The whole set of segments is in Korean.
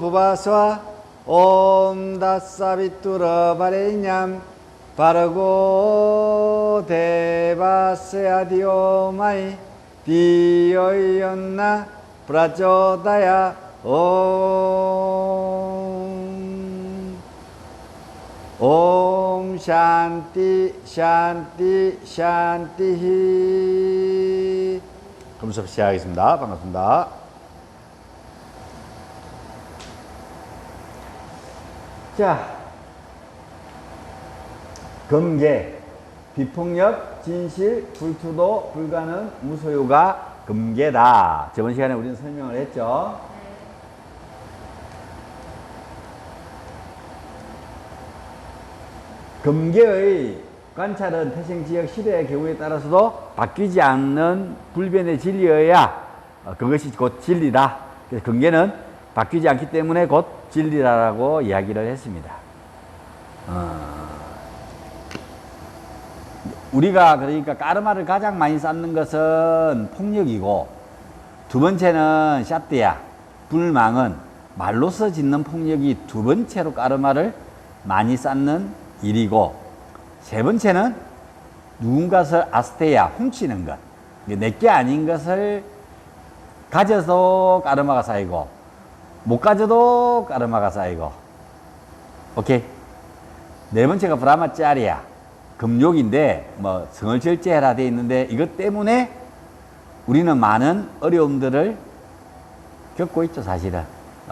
부바스와 옴 다사비뚜러 바레냠 바르고 데바세아디오마이 디오이온나 브라조다야 옴 샨티 샨티 샨티히. 그럼 수업 시작하겠습니다. 반갑습니다. 자, 금계, 비폭력, 진실, 불투도, 불가능, 무소유가 금계다. 저번 시간에 우리는 설명을 했죠. 금계의 관찰은 태생지역 시대의 경우에 따라서도 바뀌지 않는 불변의 진리여야 그것이 곧 진리다. 그래서 금계는 바뀌지 않기 때문에 곧 진리라고 이야기를 했습니다. 우리가 그러니까 까르마를 가장 많이 쌓는 것은 폭력이고, 두 번째는 샤뜨야, 불망은 말로서 짓는 폭력이 두 번째로 까르마를 많이 쌓는 일이고, 세 번째는 누군가를 아스테야, 훔치는 것, 내게 아닌 것을 가져도 까르마가 쌓이고 못 가져도 까르마가 쌓이고. 오케이. 네 번째가 브라마짜리야, 금욕인데 뭐 성을 절제해라 돼 있는데, 이것 때문에 우리는 많은 어려움들을 겪고 있죠. 사실은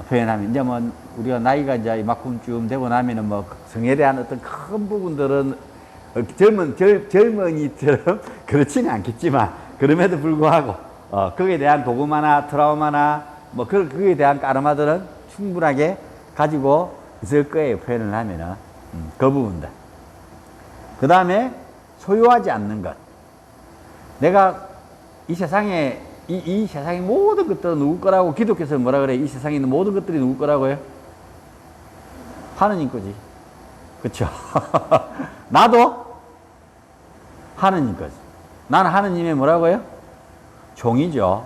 표현하면 이제 뭐 우리가 나이가 이제 이만큼쯤 되고 나면은 뭐 성에 대한 어떤 큰 부분들은 젊은이처럼 그렇지는 않겠지만, 그럼에도 불구하고 거기에 대한 도구마나 트라우마나 뭐 거기에 대한 까르마들은 충분하게 가지고 있을 거예요. 표현을 하면은 그 부분들. 그 다음에 소유하지 않는 것. 내가 이 세상에 이 세상의 모든 것들은 누구 거라고 기독교에서 뭐라 그래? 이 세상에 있는 모든 것들이 누구 거라고요? 하느님 거지. 그쵸? 나도 하느님 거지. 나는 하느님의 뭐라고요? 종이죠.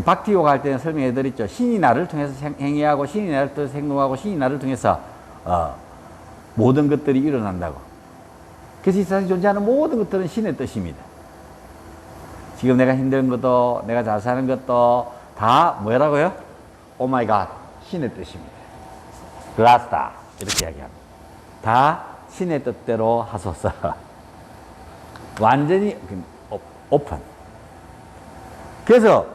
박티오가 할 때는 설명해 드렸죠. 신이 나를 통해서 행위하고, 신이 나를 통해서 행동하고, 신이 나를 통해서 모든 것들이 일어난다고. 그래서 이 세상에 존재하는 모든 것들은 신의 뜻입니다. 지금 내가 힘든 것도, 내가 잘 사는 것도 다 뭐라고요? 오 마이 갓, 신의 뜻입니다. 글라스다, 이렇게 이야기합니다. 다 신의 뜻대로 하소서. 완전히 오픈. 그래서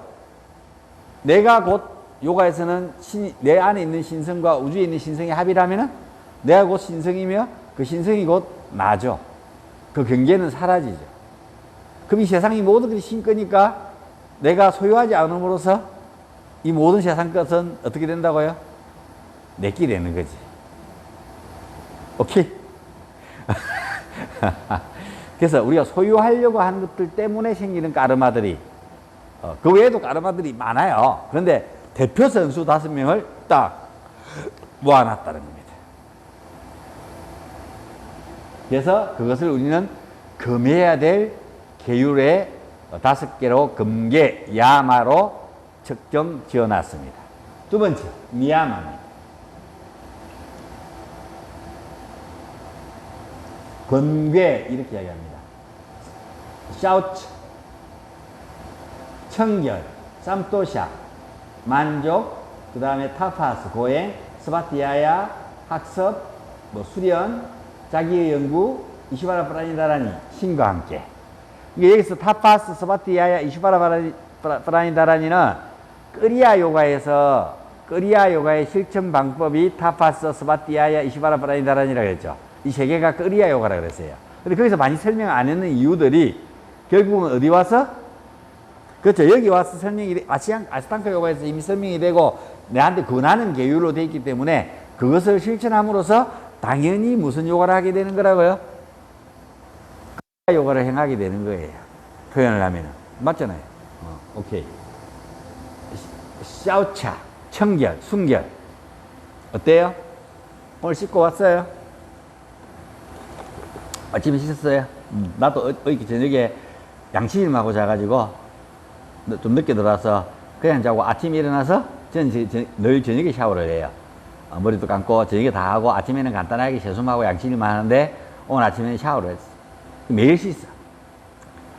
내가 곧 요가에서는 내 안에 있는 신성과 우주에 있는 신성의 합이라면은 내가 곧 신성이며 그 신성이 곧 나죠. 그 경계는 사라지죠. 그럼 이 세상이 모든 것이 신 거니까 내가 소유하지 않음으로써 이 모든 세상 것은 어떻게 된다고요? 내끼 되는 거지. 오케이? 그래서 우리가 소유하려고 하는 것들 때문에 생기는 까르마들이, 그 외에도 까르마들이 많아요. 그런데 대표 선수 5명을 딱 모아놨다는 겁니다. 그래서 그것을 우리는 금해야 될 계율의 5개로 금계, 야마로 측정 지어놨습니다. 두 번째, 미야마입니다. 권괴, 이렇게 이야기합니다. 샤우츠, 청결, 쌈토샤, 만족, 그 다음에 타파스, 고행, 스바티야야, 학습, 뭐 수련, 자기의 연구, 이시바라 프라니다라니, 신과 함께. 여기서 타파스, 스바티야야, 이시바라 프라니다라니는 끄리아 요가에서, 끄리아 요가의 실천 방법이 타파스, 스바티야야, 이시바라 프라니다라니라고 했죠. 이 세 개가 끄리아 요가라고 그랬어요. 근데 거기서 많이 설명 안 했는 이유들이 결국은 어디 와서? 그렇죠. 여기 와서 설명이, 아시탄카 요가에서 이미 설명이 되고 내한테 권하는 계율로 되어 있기 때문에 그것을 실천함으로써 당연히 무슨 요가를 하게 되는 거라고요? 끄리아 요가를 행하게 되는 거예요. 표현을 하면은. 맞잖아요. 오케이. 샤우차, 청결, 순결. 어때요? 오늘 씻고 왔어요? 아침에 씻었어요? 나도 어저께 저녁에 양치질하고 자가지고 좀 늦게 들어와서 그냥 자고 아침에 일어나서 저는 늘 저녁에 샤워를 해요. 머리도 감고 저녁에 다 하고 아침에는 간단하게 세수하고 양치기만 하는데 오늘 아침에는 샤워를 했어. 매일 씻어.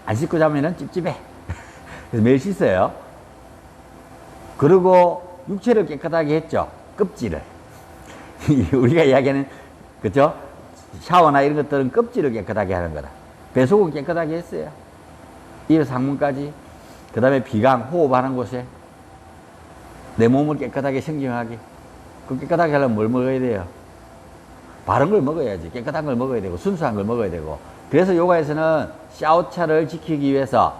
안 씻고 자면은 찝찝해. 그래서 매일 씻어요. 그리고 육체를 깨끗하게 했죠. 껍질을. 우리가 이야기하는, 그죠? 샤워나 이런 것들은 껍질을 깨끗하게 하는 거다. 배속은 깨끗하게 했어요. 입에서 항문까지. 그 다음에 비강, 호흡하는 곳에. 내 몸을 깨끗하게 신경하게. 그 깨끗하게 하려면 뭘 먹어야 돼요? 바른 걸 먹어야지. 깨끗한 걸 먹어야 되고, 순수한 걸 먹어야 되고. 그래서 요가에서는 샤오차를 지키기 위해서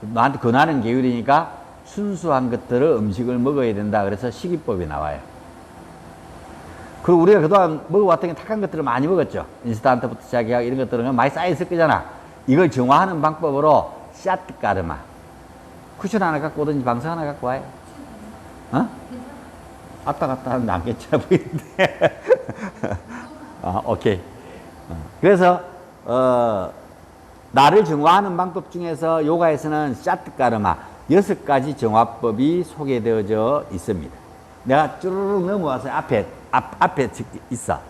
나한테 권하는 계율이니까 순수한 것들을 음식을 먹어야 된다. 그래서 식이법이 나와요. 그리고 우리가 그동안 먹어왔던 게 탁한 것들을 많이 먹었죠. 인스턴트부터 시작해서 이런 것들은 많이 쌓여있을 거잖아. 이걸 정화하는 방법으로 샤트 까르마. 쿠션 하나 갖고 오든지 방석 하나 갖고 와요. 어? 왔다 갔다 하는데 안 괜찮아 보이는데. 오케이. 그래서, 나를 정화하는 방법 중에서 요가에서는 샤트 까르마 6가지 정화법이 소개되어져 있습니다. 내가 쭈르륵 넘어와서 앞에 있어.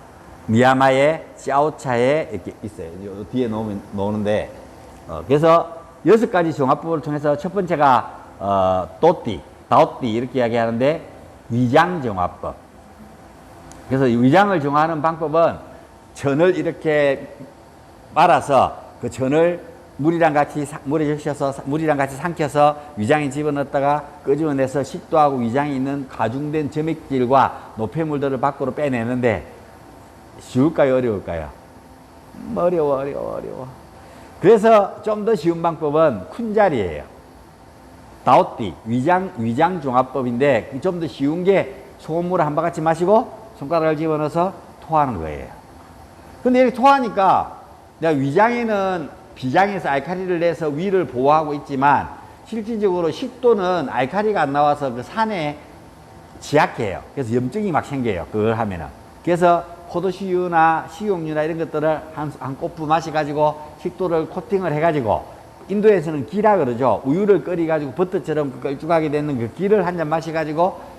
미야마에, 샤오차에 이렇게 있어요. 뒤에 놓는데, 그래서 6가지 정화법을 통해서 첫 번째가, 다오띠 이렇게 이야기하는데, 위장 정화법. 그래서 위장을 정화하는 방법은 전을 이렇게 말아서 그 전을 물이랑 같이 삼켜서 위장에 집어넣었다가 끄집어내서 식도하고 위장에 있는 가중된 점액질과 노폐물들을 밖으로 빼내는데 쉬울까요? 어려울까요? 어려워. 그래서 좀 더 쉬운 방법은 쿤자리예요. 다오띠, 위장 종합법인데 좀 더 쉬운 게 소금물을 한 바가지 마시고 손가락을 집어넣어서 토하는 거예요. 근데 이렇게 토하니까 내가 위장에는 비장에서 알칼리를 내서 위를 보호하고 있지만 실질적으로 식도는 알칼리가 안 나와서 그 산에 지약해요. 그래서 염증이 막 생겨요. 그걸 하면은. 그래서 포도씨유나 식용유나 이런 것들을 한 꼬프 마셔가지고 식도를 코팅을 해가지고 인도에서는 기라 그러죠. 우유를 끓여가지고 버터처럼 걸쭉하게 되는 그 기를 한 잔 마셔가지고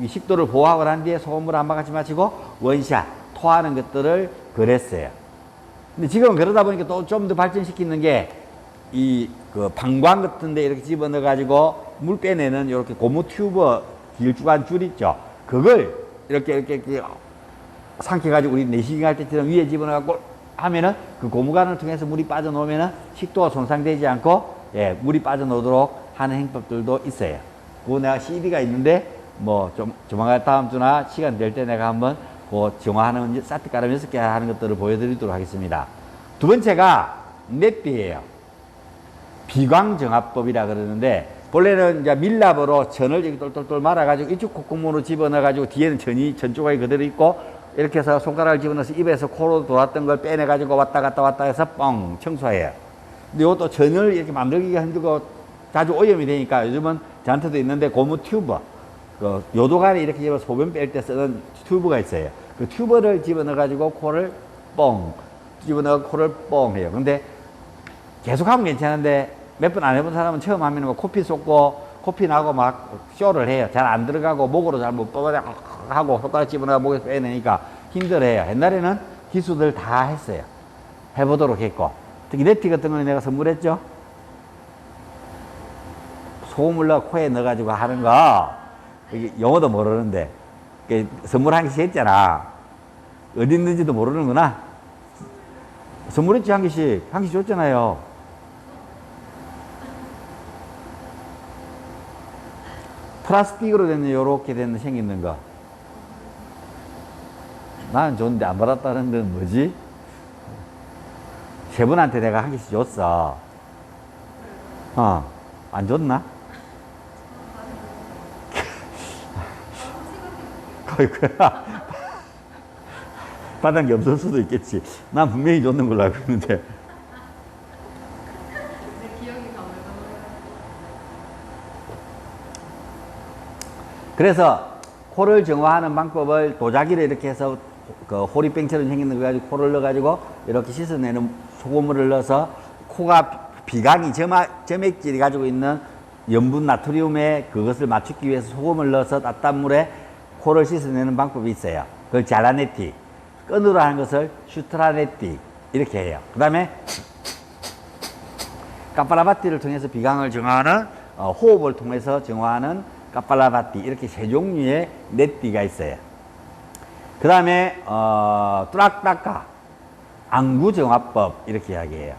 식도를 보호하고 난 뒤에 소금물 한 바가지 마시고 원샷, 토하는 것들을 그랬어요. 근데 지금은 그러다 보니까 또 좀 더 발전시키는 게 그 방광 같은데 이렇게 집어넣어가지고 물 빼내는 이렇게 고무 튜브 길쭉한 줄 있죠. 그걸 이렇게 삼켜가지고 우리 내시경 할 때처럼 위에 집어넣어갖고 하면은 그 고무관을 통해서 물이 빠져나오면은 식도가 손상되지 않고 물이 빠져나오도록 하는 행법들도 있어요. 그거 내가 CD가 있는데 뭐 좀 조만간 다음 주나 시간 될 때 내가 한번 그 정화하는 사트 가람 6개 하는 것들을 보여드리도록 하겠습니다. 두 번째가 넷비예요. 비광정화법이라 그러는데 본래는 이제 밀랍으로 전을 이렇게 똘똘똘 말아가지고 이쪽 콧구멍으로 집어넣어가지고 뒤에는 전 조각이 그대로 있고 이렇게 해서 손가락을 집어넣어서 입에서 코로 돌았던 걸 빼내가지고 왔다 갔다 해서 뻥 청소해요. 근데 이것도 전을 이렇게 만들기가 힘들고 자주 오염이 되니까 요즘은 저한테도 있는데 고무 튜브 그 요도관에 이렇게 집어 소변 뺄 때 쓰는 튜브가 있어요. 그 튜브를 집어넣어가지고 코를 뻥 집어넣어 코를 뻥 해요. 근데 계속 하면 괜찮은데 몇 번 안 해본 사람은 처음 하면 코피 쏟고 코피 나고 막 쇼를 해요. 잘 안 들어가고 목으로 잘 못 뽑아 하고 손가락 집어넣어 목에서 빼내니까 힘들어요. 옛날에는 기수들 다 했어요. 해보도록 했고 특히 네티 같은 거는 내가 선물했죠. 소금을 넣어 코에 넣어가지고 하는 거 영어도 모르는데 선물 한 개씩 했잖아. 어디 있는지도 모르는구나. 선물했지 한 개씩 줬잖아요. 플라스틱으로 된 요렇게 된 생기는 거. 나는 좋은데 안 받았다는 건 뭐지? 세 분한테 내가 한 개씩 줬어. 안 줬나? 받은 게 없을 수도 있겠지. 난 분명히 줬는 걸로 알고 있는데. 그래서 코를 정화하는 방법을 도자기를 이렇게 해서 그 호리병처럼 생기는 거 가지고 코를 넣어가지고 이렇게 씻어내는 소금물을 넣어서 코가 비강이 점액질이 가지고 있는 염분 나트륨에 그것을 맞추기 위해서 소금을 넣어서 따뜻한 물에 코를 씻어내는 방법이 있어요. 그걸 잘라네티. 끈으로 하는 것을 슈트라네티. 이렇게 해요. 그 다음에 까팔라바티를 통해서 비강을 정화하는 호흡을 통해서 정화하는 까팔라바티. 이렇게 세 종류의 네티가 있어요. 그 다음에 뚜락따까 안구정화법 이렇게 이야기해요.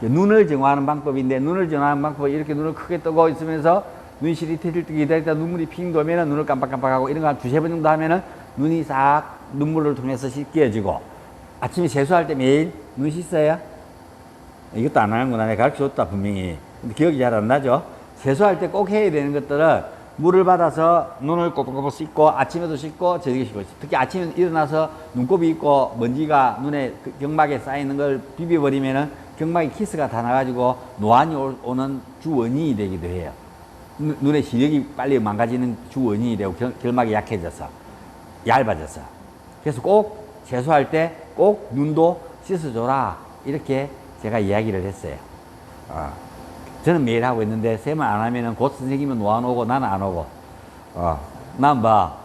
눈을 정화하는 방법인데, 눈을 정화하는 방법은 이렇게 눈을 크게 뜨고 있으면서 눈이 시리티를 뜨기 기다리다 눈물이 핑 도면은 눈을 깜빡깜빡하고 이런 거 한 두세 번 정도 하면은 눈이 싹 눈물을 통해서 씻겨지고, 아침에 세수할 때 매일 눈 씻어요? 이것도 안 하는구나. 내가 가르쳐 줬다 분명히. 근데 기억이 잘 안 나죠? 세수할 때 꼭 해야 되는 것들은 물을 받아서 눈을 꼬박꼬박 씻고, 아침에도 씻고 저녁에 씻고, 특히 아침에 일어나서 눈곱이 있고 먼지가 눈에 경막에 쌓이는 걸 비벼버리면은 경막에 키스가 다 나가지고 노안이 오는 주 원인이 되기도 해요. 눈의 시력이 빨리 망가지는 주 원인이 되고 결막이 약해져서 얇아져서. 그래서 꼭 세수할 때 꼭 눈도 씻어줘라 이렇게 제가 이야기를 했어요. 저는 매일 하고 있는데 쌤은 안 하면은 곧 선생님은 노안 오고 나는 안 오고. 난 봐.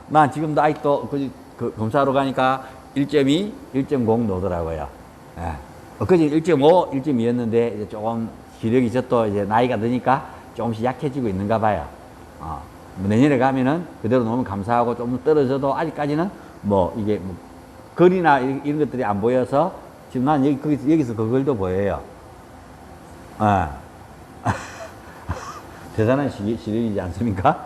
난 지금도 아직도 그 검사하러 가니까 1.2, 1.0 나오더라고요. 그제 1.5, 1.2였는데 이제 조금 기력이 저또 이제 나이가 드니까 조금씩 약해지고 있는가 봐요. 내년에 가면은 그대로 놓으면 감사하고 좀 떨어져도 아직까지는 뭐 이게 뭐 거리나 이런 것들이 안 보여서 지금 난 여기서 그걸도 보여요. 대단한 시력이지 않습니까?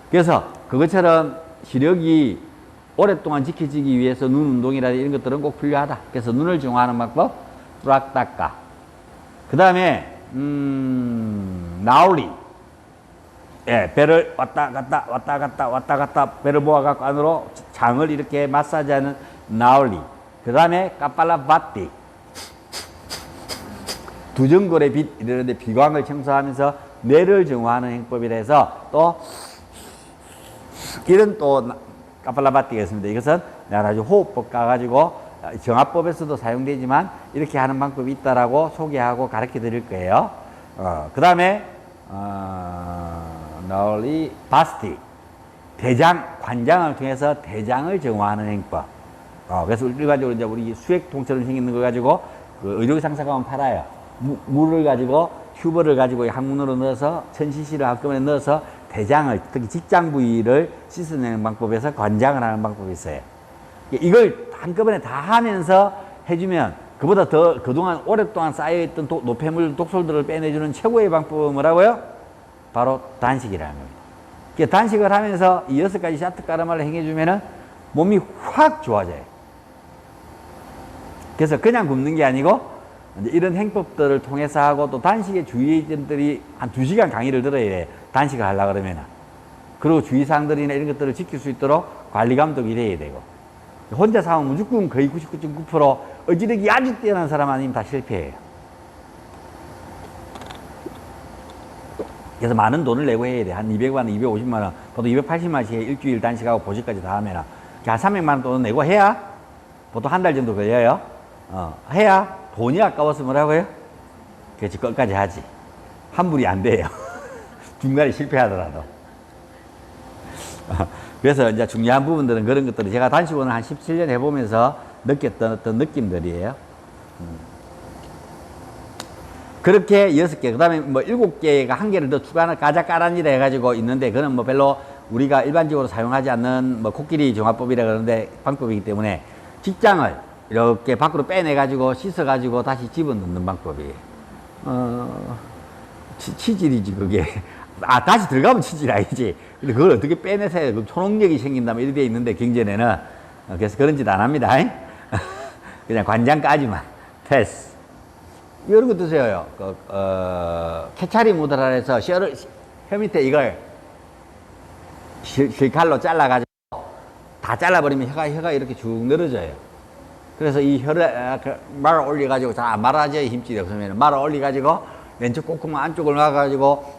그래서 그것처럼 시력이 오랫동안 지켜지기 위해서 눈 운동이라든지 이런 것들은 꼭 필요하다. 그래서 눈을 정화하는 방법, 뚜락따까. 그 다음에, 나올리. 예, 배를 왔다 갔다, 왔다 갔다, 왔다 갔다, 배를 모아갖고 안으로 장을 이렇게 마사지하는 나올리. 그 다음에, 까팔라바티. 두정골의 빛, 이러는데 비광을 청소하면서 뇌를 정화하는 행법이라 해서 또, 이런 또, 까팔라바티가 있습니다. 이것은 여러 가지 호흡법 가가지고 정화법에서도 사용되지만 이렇게 하는 방법이 있다라고 소개하고 가르쳐 드릴 거예요. 그 다음에, 나올리 바스티. 대장, 관장을 통해서 대장을 정화하는 행법. 그래서 일반적으로 이제 우리 수액통처럼 생긴 거 가지고 그 의료상사 가면 팔아요. 물을 가지고 튜브를 가지고 항문으로 넣어서 1000cc를 한꺼번에 넣어서 대장을, 특히 직장 부위를 씻어내는 방법에서 관장을 하는 방법이 있어요. 이걸 한꺼번에 다 하면서 해주면 그보다 더 그동안 오랫동안 쌓여있던 노폐물, 독소들을 빼내주는 최고의 방법은 뭐라고요? 바로 단식이라는 겁니다. 단식을 하면서 이 6가지 샤트 까르마를 행해주면은 몸이 확 좋아져요. 그래서 그냥 굶는 게 아니고 이제 이런 행법들을 통해서 하고 또 단식의 주의점들이 한 2시간 강의를 들어야 돼. 단식을 하려고 그러면. 그리고 주의사항들이나 이런 것들을 지킬 수 있도록 관리 감독이 돼야 되고. 혼자서 하면 무조건 거의 99.9% 어지르기 아주 뛰어난 사람 아니면 다 실패해요. 그래서 많은 돈을 내고 해야 돼. 한 200만 원, 250만 원, 보통 280만 원씩 일주일 단식하고 보직까지 다 하면 한 300만 원 돈을 내고 해야 보통 한 달 정도 걸려요. 해야 돈이 아까워서 뭐라고요? 그렇지, 끝까지 하지. 환불이 안 돼요. 중간에 실패하더라도. 그래서 이제 중요한 부분들은 그런 것들을 제가 단식원을 한 17년 해보면서 느꼈던 어떤 느낌들이에요. 그렇게 6개, 그 다음에 뭐 7개가 한 개를 더 추가하는 까자까란이라 해가지고 있는데, 그는 뭐 별로 우리가 일반적으로 사용하지 않는 뭐 코끼리 정화법이라 그러는데 방법이기 때문에 직장을 이렇게 밖으로 빼내가지고 씻어가지고 다시 집어넣는 방법이에요. 치질이지, 그게. 다시 들어가면 치질 아니지. 근데 그걸 어떻게 빼내세요? 그 초능력이 생긴다면 이렇게 돼 있는데, 경전에는. 그래서 그런 짓 안 합니다. 그냥 관장까지만. 패스. 이런 거 드세요. 케차리 무드라 해서 혀 밑에 이걸 실칼로 잘라가지고 다 잘라버리면 혀가 이렇게 쭉 늘어져요. 그래서 이 혀를 말아 올려가지고 잘 안 말아져요. 힘줄이 없으면. 말아 올려가지고 왼쪽 콧구멍 안쪽을 놔가지고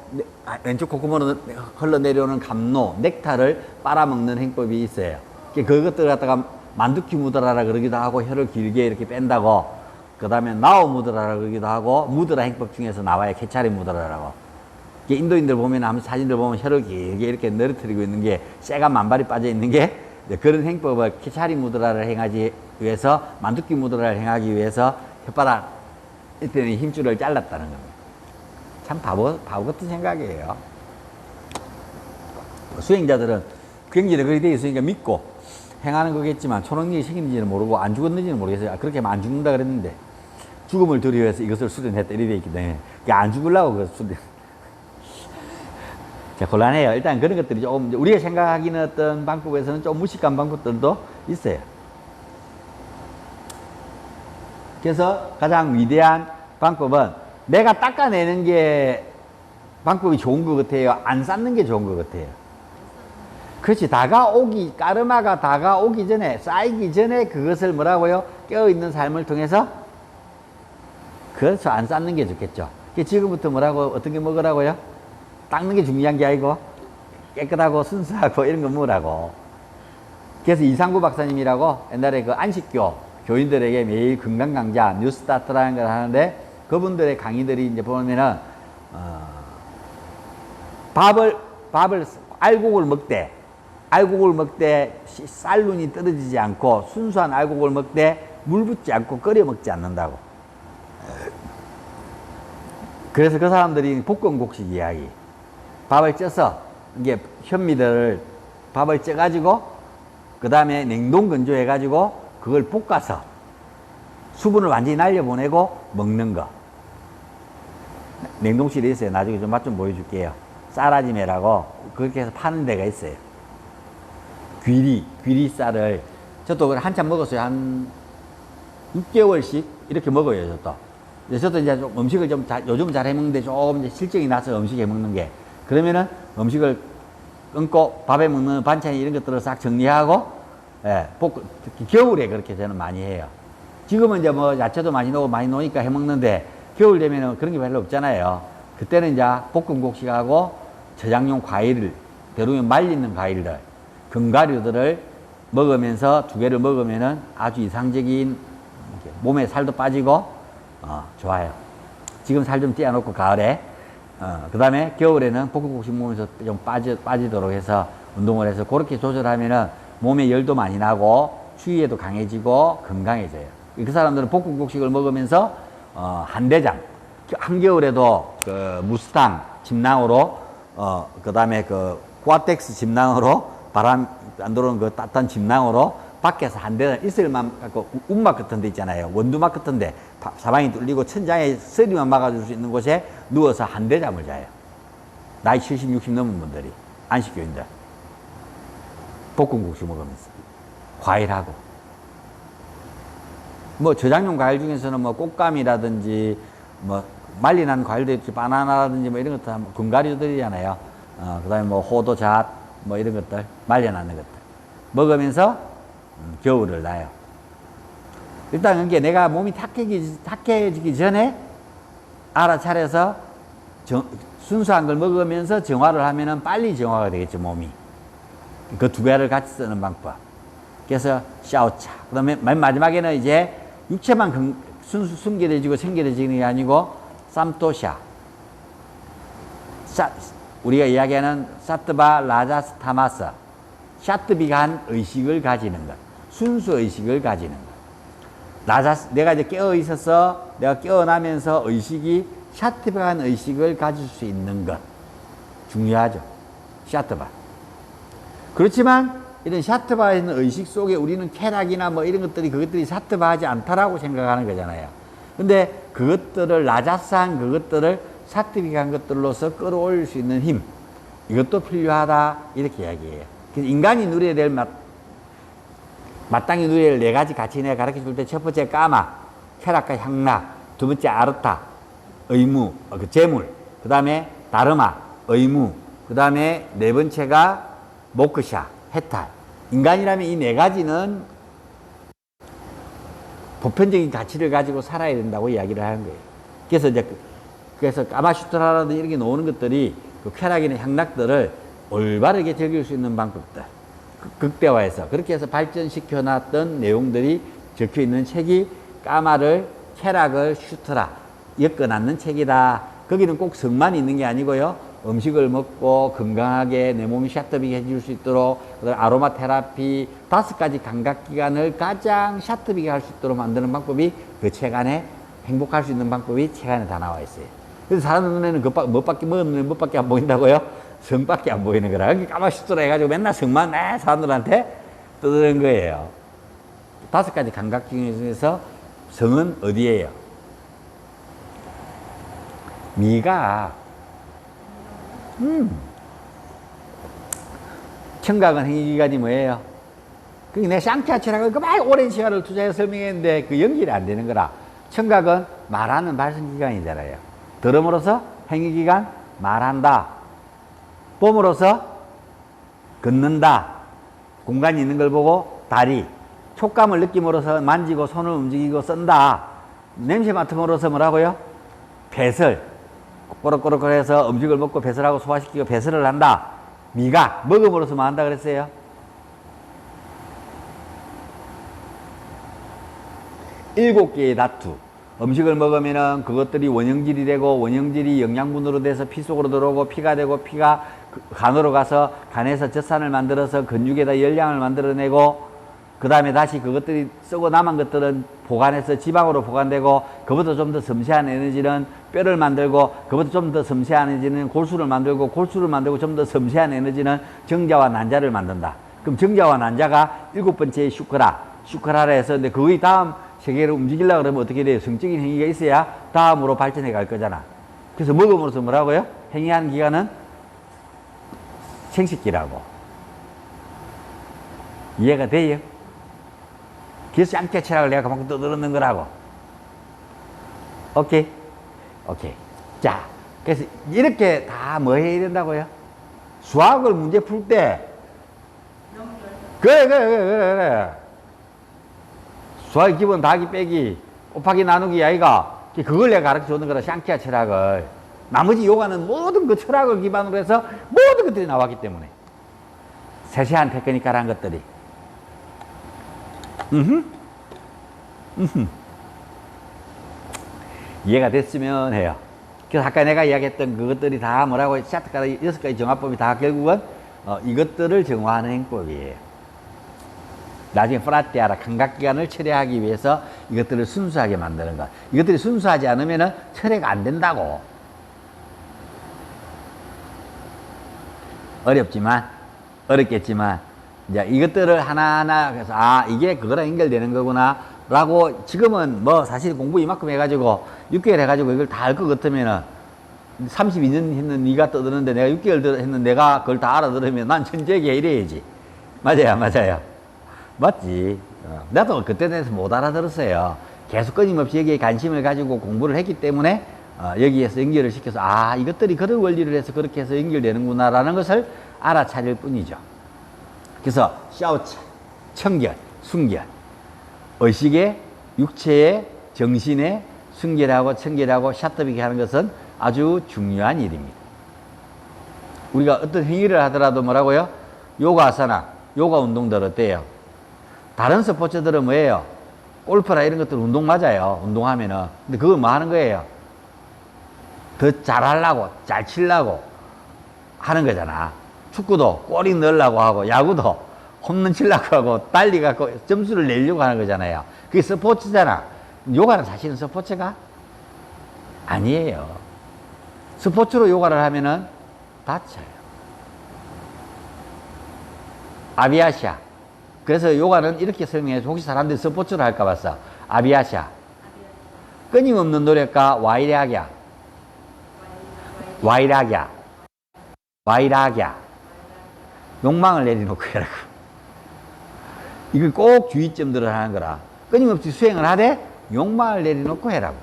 왼쪽 콧구멍으로 흘러내려오는 감로, 넥타를 빨아먹는 행법이 있어요. 그것들 갖다가 만두키 무드라라 그러기도 하고, 혀를 길게 이렇게 뺀다고. 그 다음에 나우 무드라라 그러기도 하고, 무드라 행법 중에서 나와요. 케차리 무드라라고. 인도인들 보면 한번 사진들 보면 혀를 길게 이렇게 늘어뜨리고 있는 게 쇠가 만발이 빠져 있는 게 그런 행법을 키차리 무드라를 행하기 위해서 만두끼 무드라를 행하기 위해서 혓바닥 이때는 힘줄을 잘랐다는 겁니다. 참 바보 같은 생각이에요. 수행자들은 경전에 그렇게 되어 있으니까 믿고 행하는 거겠지만 초능력이 생긴지는 모르고 안 죽었는지는 모르겠어요. 그렇게 하면 안 죽는다 그랬는데 죽음을 두려워해서 이것을 수련했다 이렇게 되어 있기 때문에 안 죽으려고 그 수련. 자, 곤란해요. 일단 그런 것들이 조금 우리가 생각하기는 어떤 방법에서는 좀 무식한 방법들도 있어요. 그래서 가장 위대한 방법은 내가 닦아내는 게 방법이 좋은 것 같아요. 안 쌓는 게 좋은 것 같아요. 그렇지. 까르마가 다가오기 전에, 쌓이기 전에 그것을 뭐라고요? 깨어있는 삶을 통해서 그렇죠. 안 쌓는 게 좋겠죠. 지금부터 뭐라고, 어떤 게 먹으라고요? 닦는 게 중요한 게 아니고 깨끗하고 순수하고 이런 거 뭐라고. 그래서 이상구 박사님이라고 옛날에 그 안식교 교인들에게 매일 건강 강좌 뉴스타트라는 걸 하는데 그분들의 강의들이 이제 보면은 알곡을 먹되 쌀눈이 떨어지지 않고 순수한 알곡을 먹되 물 붓지 않고 끓여 먹지 않는다고. 그래서 그 사람들이 볶음곡식 이야기. 밥을 쪄서 이게 현미들을 밥을 쪄가지고 그 다음에 냉동 건조해가지고 그걸 볶아서 수분을 완전히 날려보내고 먹는 거. 냉동실에 있어요. 나중에 좀 맛 좀 보여줄게요. 쌀아지매라고 그렇게 해서 파는 데가 있어요. 귀리 쌀을 저도 한참 먹었어요. 한 6개월씩 이렇게 먹어요. 저도 이제 좀 음식을 좀 요즘 잘 해먹는데 조금 이제 실증이 나서 음식 해먹는 게 그러면은 음식을 끊고 밥에 먹는 반찬 이런 것들을 싹 정리하고 특히 겨울에 그렇게 저는 많이 해요. 지금은 이제 뭐 야채도 많이 넣으니까 해먹는데 겨울 되면은 그런 게 별로 없잖아요. 그때는 이제 볶음곡식하고 저장용 과일을 대부분 말리는 과일들 견과류들을 먹으면서 두 개를 먹으면은 아주 이상적인 몸에 살도 빠지고 좋아요. 지금 살 좀 떼어놓고 가을에 그 다음에 겨울에는 볶음국식 먹으면서 좀 빠지도록 해서 운동을 해서 그렇게 조절하면은 몸에 열도 많이 나고 추위에도 강해지고 건강해져요. 그 사람들은 볶음국식을 먹으면서 한대장 한겨울에도 그 무스탕 침낭으로 그 다음에 그 고아텍스 침낭으로 바람 안 들어오는 그 따뜻한 침낭으로 밖에서 한대장 이슬만 갖고 움막 같은 데 있잖아요. 원두막 같은 데 사방이 뚫리고 천장에 서리만 막아줄 수 있는 곳에 누워서 한대잠을 자요. 나이 70, 60 넘은 분들이 안식교인들 볶음국수 먹으면서 과일하고 뭐 저장용 과일 중에서는 뭐 꽃감이라든지 뭐 말리난 과일도 있지 바나나라든지 뭐 이런 것들 견과류들이잖아요. 그 다음에 뭐 호두잣 뭐 이런 것들 말려놨는 것들 먹으면서 겨울을 나요. 일단 이게 내가 몸이 탁해지기 전에 알아차려서 순수한 걸 먹으면서 정화를 하면은 빨리 정화가 되겠죠, 몸이. 그 두 개를 같이 쓰는 방법. 그래서 샤오차. 그 다음에 맨 마지막에는 이제 육체만 숨겨져지고 생겨지는 게 아니고 쌈토샤. 우리가 이야기하는 사트바 라자스 타마스. 샤트비간 의식을 가지는 것. 순수 의식을 가지는 것. 내가 이제 깨어 있어서 내가 깨어나면서 의식이 샤트바한 의식을 가질 수 있는 것. 중요하죠. 샤트바. 그렇지만 이런 샤트바에 있는 의식 속에 우리는 쾌락이나 뭐 이런 것들이 그것들이 샤트바하지 않다라고 생각하는 거잖아요. 근데 그것들을 라자스한 그것들을 샤트비한 것들로서 끌어올릴 수 있는 힘. 이것도 필요하다. 이렇게 이야기해요. 그래서 인간이 누려야 될 마땅히 누려야 할 네 가지 가치 내가 가르쳐 줄 때 첫 번째 까마, 쾌락과 향락, 두 번째 아르타, 의무, 재물, 그 다음에 다르마, 의무, 그 다음에 네 번째가 모크샤, 해탈. 인간이라면 이 네 가지는 보편적인 가치를 가지고 살아야 된다고 이야기를 하는 거예요. 그래서 까마슈트라라든지 이렇게 놓는 것들이 그 쾌락이나 향락들을 올바르게 즐길 수 있는 방법들. 극대화해서 그렇게 해서 발전시켜 놨던 내용들이 적혀 있는 책이 쾌락을 슈트라 엮어놨는 책이다. 거기는 꼭 성만 있는 게 아니고요. 음식을 먹고 건강하게 내 몸이 샤트비게 해줄 수 있도록, 그다음에 아로마 테라피 5가지 감각기관을 가장 샤트비게 할 수 있도록 만드는 방법이 그 책 안에, 행복할 수 있는 방법이 책 안에 다 나와 있어요. 그래서 사람 눈에는 뭐밖에 안 보인다고요? 성밖에 안 보이는 거라. 그러니까 까마시도라 해가지고 맨날 성만 사람들한테 떠드는 거예요. 5가지 감각기관 중에서 성은 어디예요? 미가 청각은 행위기관이 뭐예요? 그게 내 쌍피아치라고 그만 오랜 시간을 투자해서 설명했는데 그 연결이 안 되는 거라. 청각은 말하는 발성기관이잖아요. 들음으로써 행위기관, 말한다. 봄으로써 걷는다. 공간이 있는 걸 보고 다리. 촉감을 느낌으로써 만지고 손을 움직이고 쓴다. 냄새 맡음으로써 뭐라고요? 배설. 꼬락꼬락해서 음식을 먹고 배설하고 소화시키고 배설을 한다. 미각. 먹음으로써 뭐 한다 그랬어요? 7개의 다투. 음식을 먹으면은 그것들이 원형질이 되고, 원형질이 영양분으로 돼서 피 속으로 들어오고, 피가 되고, 피가 간으로 가서 간에서 젖산을 만들어서 근육에다 열량을 만들어내고, 그 다음에 다시 그것들이 썩어 남은 것들은 보관해서 지방으로 보관되고, 그보다 좀 더 섬세한 에너지는 뼈를 만들고, 그보다 좀 더 섬세한 에너지는 골수를 만들고, 골수를 만들고 좀 더 섬세한 에너지는 정자와 난자를 만든다. 그럼 정자와 난자가 7번째의 슈크라라 해서, 근데 거의 다음 세계를 움직이려고 그러면 어떻게 돼요? 성적인 행위가 있어야 다음으로 발전해 갈 거잖아. 그래서 먹음으로써 뭐라고요? 행위하는 기간은 생식기라고. 이해가 돼요? 그래서 쌍태치락을 내가 그만큼 떠들었는 거라고. 오케이? 오케이. 자, 그래서 이렇게 다 뭐 해야 된다고요? 수학을 문제 풀 때, 그래. 수학의 기본 더하기 빼기, 곱하기 나누기 아이가, 그걸 내가 가르쳐 주는 거라, 샹키아 철학을. 나머지 요가는 모든 그 철학을 기반으로 해서 모든 것들이 나왔기 때문에. 세세한 테크니컬한 것들이. 이해가 됐으면 해요. 그래서 아까 내가 이야기했던 그것들이 다 뭐라고, 샤트까지 6가지 정화법이 다 결국은 이것들을 정화하는 행법이에요. 나중에 프라티아라 감각기관을 철회하기 위해서 이것들을 순수하게 만드는 것. 이것들이 순수하지 않으면 철회가 안 된다고. 어렵겠지만 이제 이것들을 하나하나 해서 이게 그거랑 연결되는 거구나 라고. 지금은 뭐 사실 공부 이만큼 해가지고 6개월 해가지고 이걸 다 알 것 같으면은 32년 했는 네가 떠드는데 내가 6개월 했는 내가 그걸 다 알아들으면 난 천재게 이래야지. 맞아요. 맞지. 나도 그때 대해서 못 알아들었어요. 계속 끊임없이 여기에 관심을 가지고 공부를 했기 때문에 여기에서 연결을 시켜서 이것들이 그런 원리를 해서 그렇게 해서 연결되는구나 라는 것을 알아차릴 뿐이죠. 그래서 샤오차, 청결, 순결, 의식의, 육체의, 정신의 순결하고 청결하고 샤트비게 하는 것은 아주 중요한 일입니다. 우리가 어떤 행위를 하더라도 뭐라고요? 요가 아사나, 요가 운동들 어때요? 다른 스포츠들은 뭐예요? 골프나 이런 것들 운동 맞아요. 운동하면은. 근데 그건 뭐 하는 거예요? 더 잘하려고, 잘 치려고 하는 거잖아. 축구도 골이 넣으려고 하고, 야구도 홈런 치려고 하고, 달리 갖고 점수를 내려고 하는 거잖아요. 그게 스포츠잖아. 요가는 사실은 스포츠가 아니에요. 스포츠로 요가를 하면은 다쳐요. 아비아시아. 그래서 요가는 이렇게 설명해서 혹시 사람들이 스포츠를 할까 봤어. 아비아시아. 끊임없는 노력과 와이라기야. 욕망을 내려놓고 해라고. 이걸 꼭 주의점들을 하는 거라. 끊임없이 수행을 하되 욕망을 내려놓고 해라고.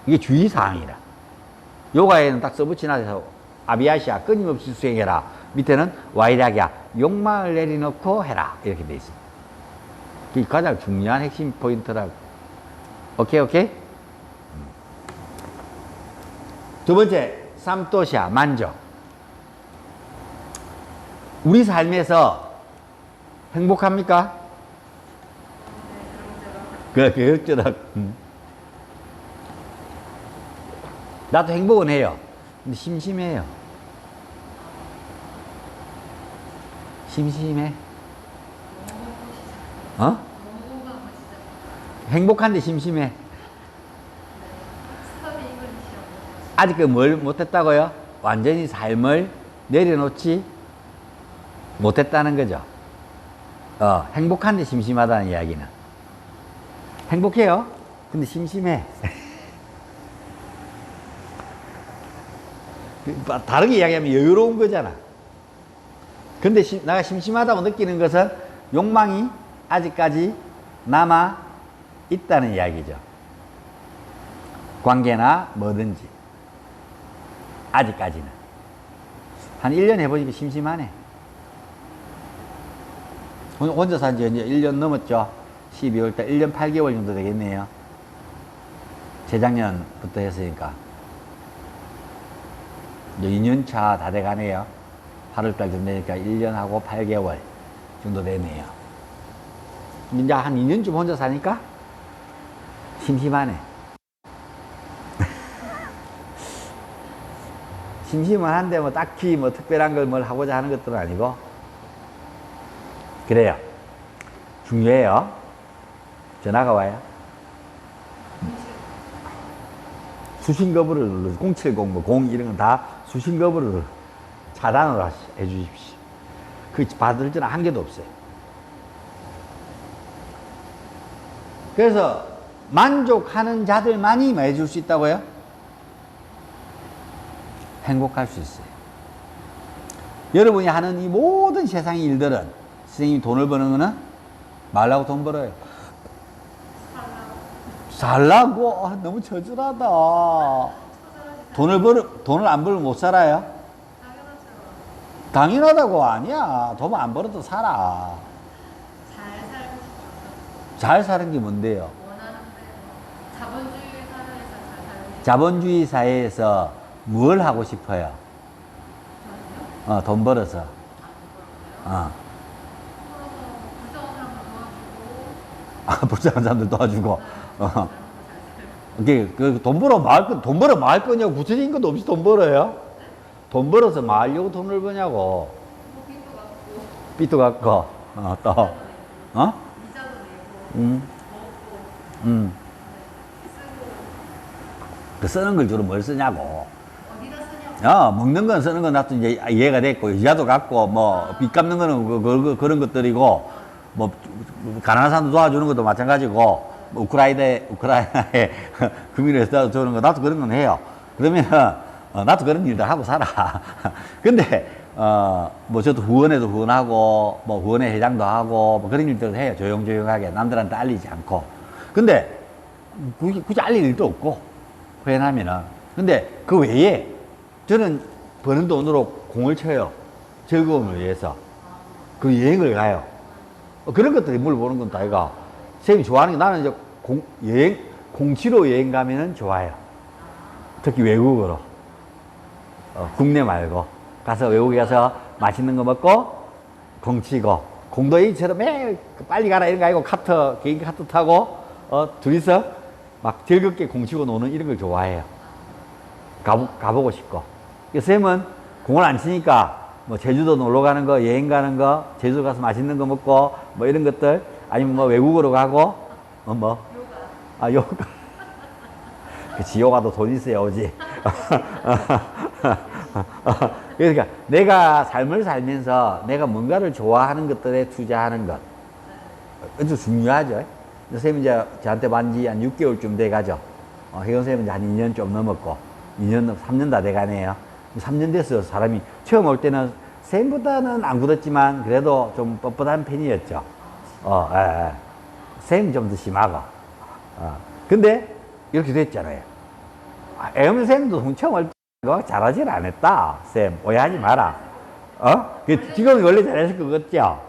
이게 주의사항이라. 요가에는 딱 써붙이나서 아비아시아 끊임없이 수행해라. 밑에는 와이라기야 욕망을 내려놓고 해라. 이렇게 돼 있습니다. 그게 가장 중요한 핵심 포인트라고. 오케이? 두 번째, 삼도샤, 만족. 우리 삶에서 행복합니까? 그럭저럭. 나도 행복은 해요. 근데 심심해요. 심심해? 어? 행복한데 심심해? 아직 그 뭘 못했다고요? 완전히 삶을 내려놓지 못했다는 거죠. 행복한데 심심하다는 이야기는. 행복해요. 근데 심심해. 다르게 이야기하면 여유로운 거잖아. 근데 내가 심심하다고 느끼는 것은 욕망이 아직까지 남아 있다는 이야기죠. 관계나 뭐든지. 아직까지는. 한 1년 해보니까 심심하네. 혼자 산 지 이제 1년 넘었죠. 12월달 1년 8개월 정도 되겠네요. 재작년부터 했으니까. 이제 2년차 다 돼가네요. 8월달 정도 되니까 1년하고 8개월 정도 되네요. 이제 한 2년쯤 혼자 사니까 심심하네. 심심은 한데 뭐 딱히 뭐 특별한 걸 뭘 하고자 하는 것들은 아니고. 그래요. 중요해요. 전화가 와요. 수신거부를 눌러서 070, 뭐 0 이런 건 다 수신거부를 차단을 해 주십시오. 그 받을 때는 한 개도 없어요. 그래서 만족하는 자들만이 뭐 해줄 수 있다고요? 행복할 수 있어요. 여러분이 하는 이 모든 세상의 일들은 선생님이 돈을 버는 거는 말라고 돈 벌어요. 살라고? 너무 저질하다. 돈을 안 벌면 못 살아요? 당연하다고. 아니야. 돈 안 벌어도 살아. 잘 사는 게 뭔데요? 자본주의 사회에서 뭘 하고 싶어요? 돈 벌어서. 불쌍한 사람들 도와주고. 돈 벌어 마을 거냐고. 구체적인 것도 없이 돈 벌어요? 돈 벌어서 뭐 하려고 돈을 버냐고. 빚도 갚고. 또. 그 쓰는 걸 주로 뭘 쓰냐고. 먹는 건 쓰는 건 나도 이제 이해가 됐고, 이자도 갚고, 뭐, 빚 갚는 거는 그런 것들이고, 뭐, 가난한 사람도 도와주는 것도 마찬가지고, 뭐 우크라이나에 금융에서 주는 거, 나도 그런 건 해요. 그러면, 나도 그런 일들 하고 살아. 근데, 뭐, 저도 후원에도 후원하고, 뭐, 후원회 회장도 하고, 뭐, 그런 일들도 해요. 조용조용하게. 남들한테 알리지 않고. 근데, 굳이 알릴 일도 없고, 회원하면은. 근데, 그 외에, 저는 버는 돈으로 공을 쳐요. 즐거움을 위해서. 그 여행을 가요. 그런 것들이 뭘 보는 건 다이가. 선생님이 좋아하는 게 나는 이제 공치로 여행 가면은 좋아요. 특히 외국으로. 국내 말고. 가서 외국에 가서 맛있는 거 먹고, 공치고. 공도이처럼 매일 빨리 가라 이런 거 아니고 개인기 카트 타고, 둘이서 막 즐겁게 공치고 노는 이런 걸 좋아해요. 가보고 싶고. 선생님은 공을 안 치니까 뭐 제주도 놀러 가는 거, 여행 가는 거, 제주도 가서 맛있는 거 먹고 뭐 이런 것들, 아니면 뭐 외국으로 가고 요가. 그치, 요가도 돈 있어야 오지. 그러니까 내가 삶을 살면서 내가 뭔가를 좋아하는 것들에 투자하는 것, 아주 중요하죠. 선생님 이제 저한테 반지 한 6개월쯤 돼가죠. 혜경 선생님은 이제 한 2년 좀 넘었고, 3년 다 돼가네요. 3년 됐어요. 사람이 처음 올 때는 쌤보다는 안 굳었지만 그래도 좀 뻣뻣한 편이었죠. 쌤이 좀 더 심하고. 근데 이렇게 됐잖아요. 애엄 쌤도 처음 올 때 잘하질 않았다. 쌤 오해하지 마라. 지금 원래 잘했을 것 같죠.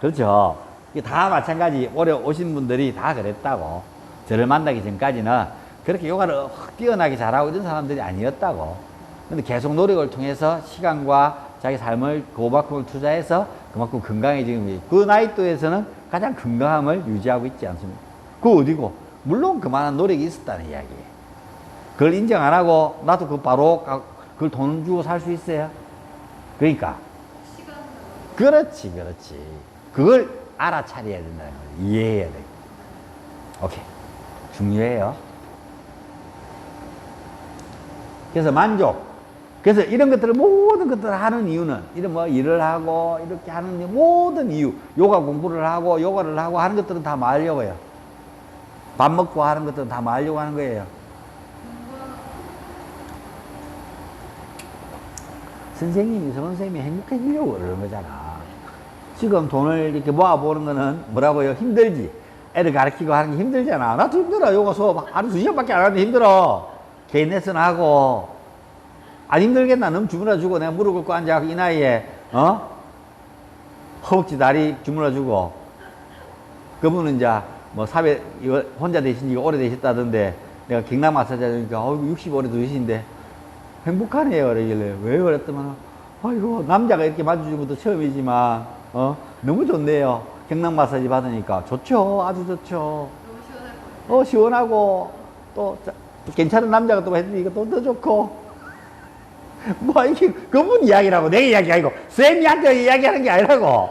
그렇죠. 다 마찬가지. 올해 오신 분들이 다 그랬다고. 저를 만나기 전까지는 그렇게 요가를 뛰어나게 잘하고 이런 사람들이 아니었다고. 근데 계속 노력을 통해서 시간과 자기 삶을 그만큼을 투자해서 그만큼 건강해지는, 그 나이 또에서는 가장 건강함을 유지하고 있지 않습니까? 그거 어디고? 물론 그만한 노력이 있었다는 이야기예요. 그걸 인정 안 하고 나도 바로 그걸 돈 주고 살 수 있어요? 그러니까 그렇지, 그렇지. 그걸 알아차려야 된다는 거예요. 이해해야 돼. 오케이. 중요해요. 그래서 만족. 그래서 이런 것들을, 모든 것들을 하는 이유는, 이런 뭐 일을 하고, 이렇게 하는 모든 이유, 요가 공부를 하고, 요가를 하고 하는 것들은 다 뭐 하려고요. 밥 먹고 하는 것들은 다 뭐 하려고 하는 거예요. 선생님이, 선생님이 행복해지려고 그러는 거잖아. 지금 돈을 이렇게 모아보는 거는 뭐라고요? 힘들지. 애들 가르치고 하는 게 힘들잖아. 나도 힘들어. 요가 수업 하루 2시간밖에 안 하는데 힘들어. 개인 레슨 하고. 안 힘들겠나? 너무 주물러 주고 내가 무릎 꿇고 앉아 이 나이에 허벅지 다리 주물러 주고. 그분은 이제 뭐 사회 이거 혼자 되신 지가 오래되셨다던데 내가 경락 마사지 하니까 60 오래 되신데 행복하네요. 그러길래 왜 그랬더만 아이고 남자가 이렇게 마주치는 것도 처음이지만 너무 좋네요. 경락 마사지 받으니까 좋죠. 아주 좋죠. 너무 시원할 거예요. 시원하고 또 괜찮은 남자가 또 해주니까 또 더 좋고. 뭐 이게 그분 이야기라고 내 이야기 아니고 쌤이한테 이야기하는 게 아니라고.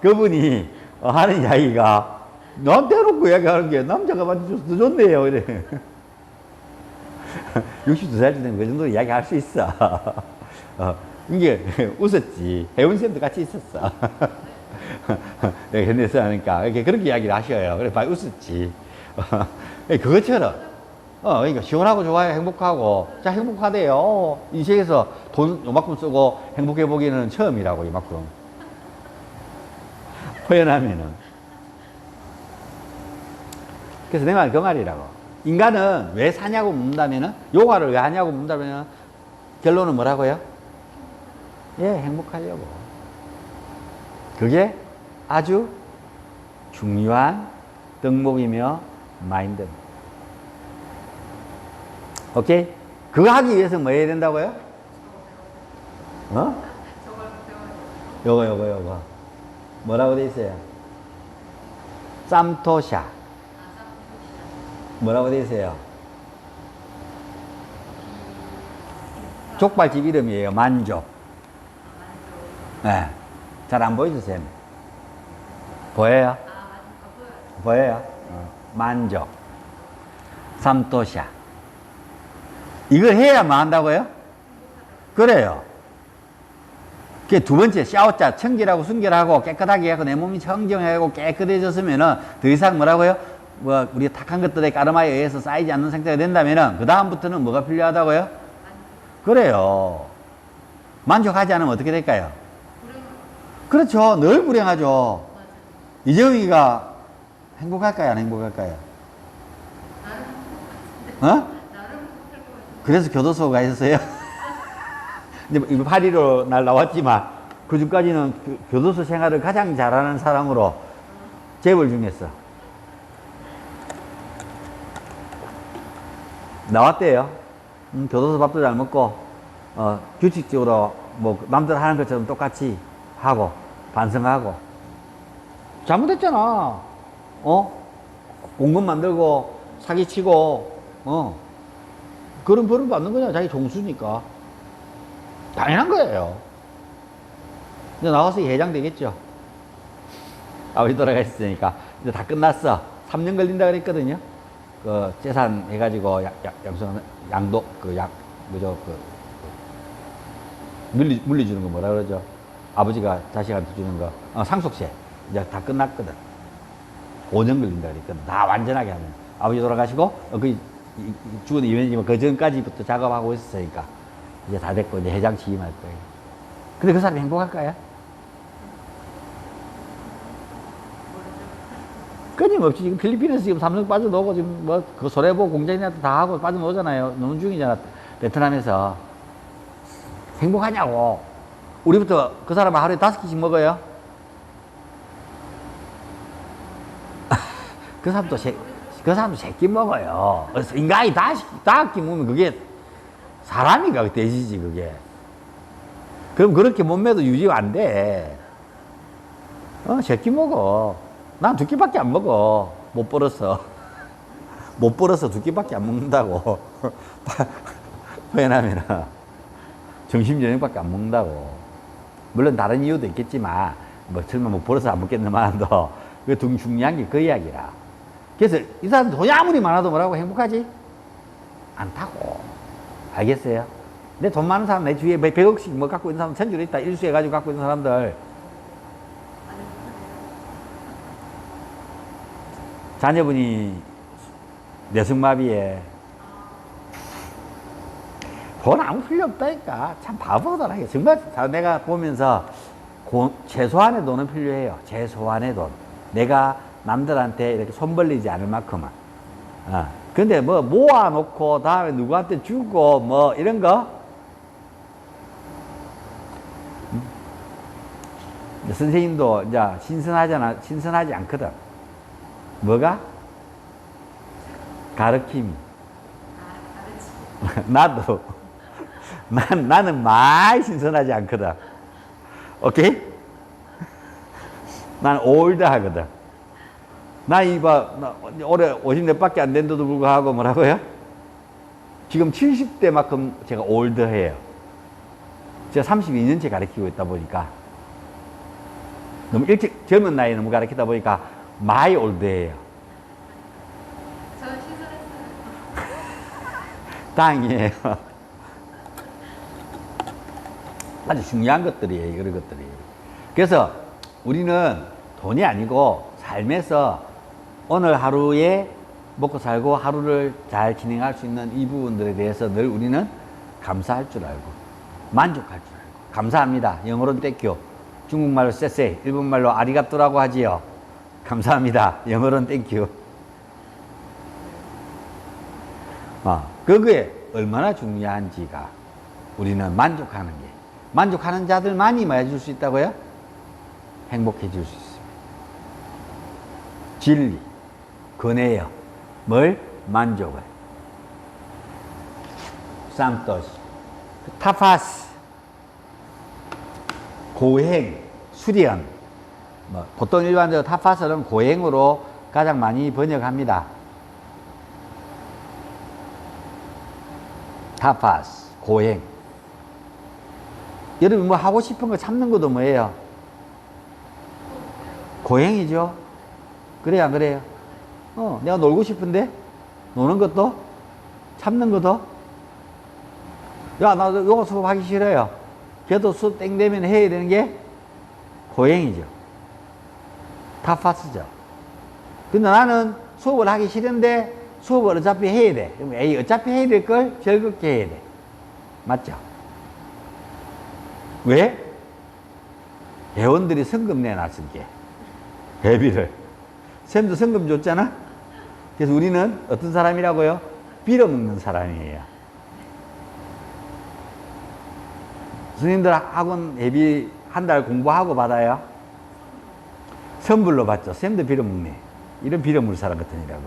그분이 하는 이야기가 나한테 해놓고 이야기하는 게 남자가 만져줘서 더 좋네요. 이래. 62살 되면 그 정도 이야기 할 수 있어. 이게 웃었지. 혜원쌤도 같이 있었어. 내가 현대에서 하니까 이렇게 그렇게 이야기를 하셔요. 그래 많이 웃었지. 그것처럼 그러니까 시원하고 좋아요. 행복하고. 자, 행복하대요. 인생에서 돈 요만큼 쓰고 행복해 보기는 처음이라고, 이만큼. 표현하면은. 그래서 내 말 그 말이라고. 인간은 왜 사냐고 묻는다면은, 요가를 왜 하냐고 묻는다면은, 결론은 뭐라고요? 예, 행복하려고. 그게 아주 중요한 덕목이며 마인드입니다. 오케이? 그거 하기 위해서 뭐 해야 된다고요? 요거. 뭐라고 돼 있어요? 쌈토샤. 뭐라고 돼 있어요? 족발집 이름이에요. 만족. 네. 잘 안 보이죠, 쌤? 보여요? 보여요? 만족. 쌈토샤. 이걸 해야만 한다고요? 그래요. 그 두 번째, 샤오자, 청결하고 순결하고 깨끗하게 하고 내 몸이 청정하고 깨끗해졌으면은 더 이상 뭐라고요? 뭐, 우리 탁한 것들의 까르마에 의해서 쌓이지 않는 상태가 된다면은 그 다음부터는 뭐가 필요하다고요? 그래요. 만족하지 않으면 어떻게 될까요? 그렇죠. 늘 불행하죠. 이재용이가 행복할까요? 안 행복할까요? 그래서 교도소 가 있었어요. 이제 8.15 날 나왔지만, 그 전까지는 교도소 생활을 가장 잘하는 사람으로 재벌 중에서 나왔대요. 교도소 밥도 잘 먹고, 규칙적으로 뭐 남들 하는 것처럼 똑같이 하고, 반성하고. 잘못했잖아. 공금 만들고, 사기치고, 그런 벌을 받는 거냐. 자기 종수니까. 당연한 거예요. 이제 나와서 회장 되겠죠. 아버지 돌아가셨으니까. 이제 다 끝났어. 3년 걸린다 그랬거든요. 그, 재산 해가지고, 양도, 물리주는 거 뭐라 그러죠? 아버지가 자식한테 주는 거. 상속세. 이제 다 끝났거든. 5년 걸린다 그랬거든. 다 완전하게 하면. 아버지 돌아가시고, 죽은 이면이지만 그 전까지부터 작업하고 있었으니까 이제 다 됐고 이제 회장 취임할 거예요. 근데 그 사람이 행복할까요? 끊임없이 지금 필리핀에서 지금 삼성 빠져나오고 지금 뭐 그 소래보 공장이나 다 하고 빠져나오잖아요. 노는 중이잖아. 베트남에서. 행복하냐고. 우리부터 그 사람은 하루에 5끼씩 먹어요. 그 사람도 3끼 먹어요. 그래서 인간이 다 끼 먹으면 그게 사람인가? 그 돼지지, 그게. 그럼 그렇게 몸매도 유지가 안 돼. 3끼 먹어. 난 2끼밖에 안 먹어. 못 벌어서. 못 벌어서 2끼밖에 안 먹는다고. 표현하면은. 점심, 저녁밖에 안 먹는다고. 물론 다른 이유도 있겠지만, 뭐, 설마 뭐, 벌어서 안 먹겠는만도, 그 중요한 게 그 이야기라. 그래서 이 사람 돈이 아무리 많아도 뭐라고 행복하지? 않다고. 알겠어요? 내 돈 많은 사람, 내 주위에 100억씩 뭐 갖고 있는 사람 천주로 있다. 일수해가지고 갖고 있는 사람들. 자녀분이 뇌승마비에 돈 아무 필요 없다니까. 참 바보더라. 정말 내가 보면서 최소한의 돈은 필요해요. 최소한의 돈. 내가 남들한테 이렇게 손 벌리지 않을 만큼은. 근데 뭐 모아놓고 다음에 누구한테 주고 뭐 이런 거? 선생님도 이제 신선하지 않거든. 뭐가? 가르침이. 나도. 나는 많이 신선하지 않거든. 오케이? 난 올드 하거든. 올해 50몇 밖에 안 된데도 불구하고 뭐라고요? 지금 70대만큼 제가 올드해요. 제가 32년째 가르치고 있다 보니까. 너무 일찍 젊은 나이에 너무 가르치다 보니까 많이 올드해요. 저는 신선했어요. 다행이에요. 아주 중요한 것들이에요, 이런 것들이. 그래서 우리는 돈이 아니고 삶에서 오늘 하루에 먹고 살고 하루를 잘 진행할 수 있는 이 부분들에 대해서 늘 우리는 감사할 줄 알고 만족할 줄 알고 감사합니다. 영어로는 땡큐, 중국말로 쎄쎄, 일본말로 아리가또라고 하지요. 감사합니다. 영어로는 땡큐. 그게 얼마나 중요한지가 우리는 만족하는 게, 만족하는 자들만이 뭐 해줄 수 있다고요? 행복해 줄 수 있습니다. 진리, 권해요. 뭘? 만족을. 쌈떠시, 타파스, 고행, 수련. 뭐 보통 일반적으로 타파스는 고행으로 가장 많이 번역합니다. 타파스, 고행. 여러분 뭐 하고 싶은 거 참는 것도 뭐예요? 고행이죠. 그래야 안 그래요? 내가 놀고 싶은데 노는 것도 참는 것도. 야, 나 요거 수업하기 싫어요. 걔도 수업 땡 되면 해야 되는 게 고행이죠. 타파스죠. 근데 나는 수업을 하기 싫은데 수업을 어차피 해야 돼. 에이, 어차피 해야 될 걸 즐겁게 해야 돼. 맞죠? 왜? 회원들이 성금 내놨으니까. 회비를. 쌤도 성금 줬잖아? 그래서 우리는 어떤 사람이라고요? 빌어먹는 사람이에요. 스님들 학원 회비 한 달 공부하고 받아요? 선불로 받죠. 쌤도 빌어먹네. 이런 빌어먹는 사람 같으니라고.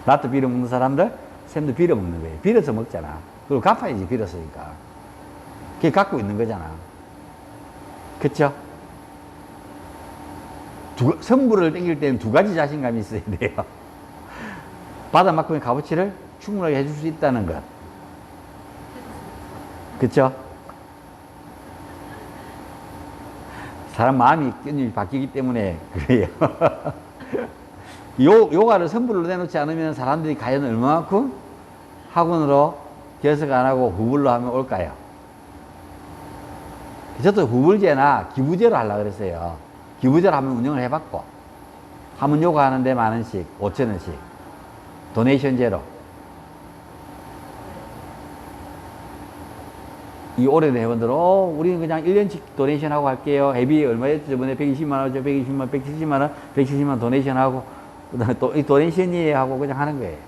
나도 빌어먹는 사람들, 쌤도 빌어먹는 거예요. 빌어서 먹잖아. 그리고 갚아야지, 빌었으니까. 그게 갖고 있는 거잖아. 그쵸? 선불을 땡길 때는 두 가지 자신감이 있어야 돼요. 받은 만큼의 값어치를 충분하게 해줄 수 있다는 것. 그쵸? 사람 마음이 끊임이 바뀌기 때문에 그래요. 요가를 선불로 내놓지 않으면 사람들이 과연 얼마만큼 학원으로 결석 안 하고 후불로 하면 올까요? 저도 후불제나 기부제로 하려고 그랬어요. 기부제로 한번 운영을 해봤고, 하면 요가 하는데 10,000원씩, 5,000원씩. 도네이션 제로. 이 오래된 회원들은, 우리는 그냥 1년씩 도네이션 하고 할게요. 회비 얼마였죠? 저번에 120만원, 120만, 170만원, 170만원 도네이션 하고, 그 다음에 또 이 도네이션이에요 하고 그냥 하는 거예요.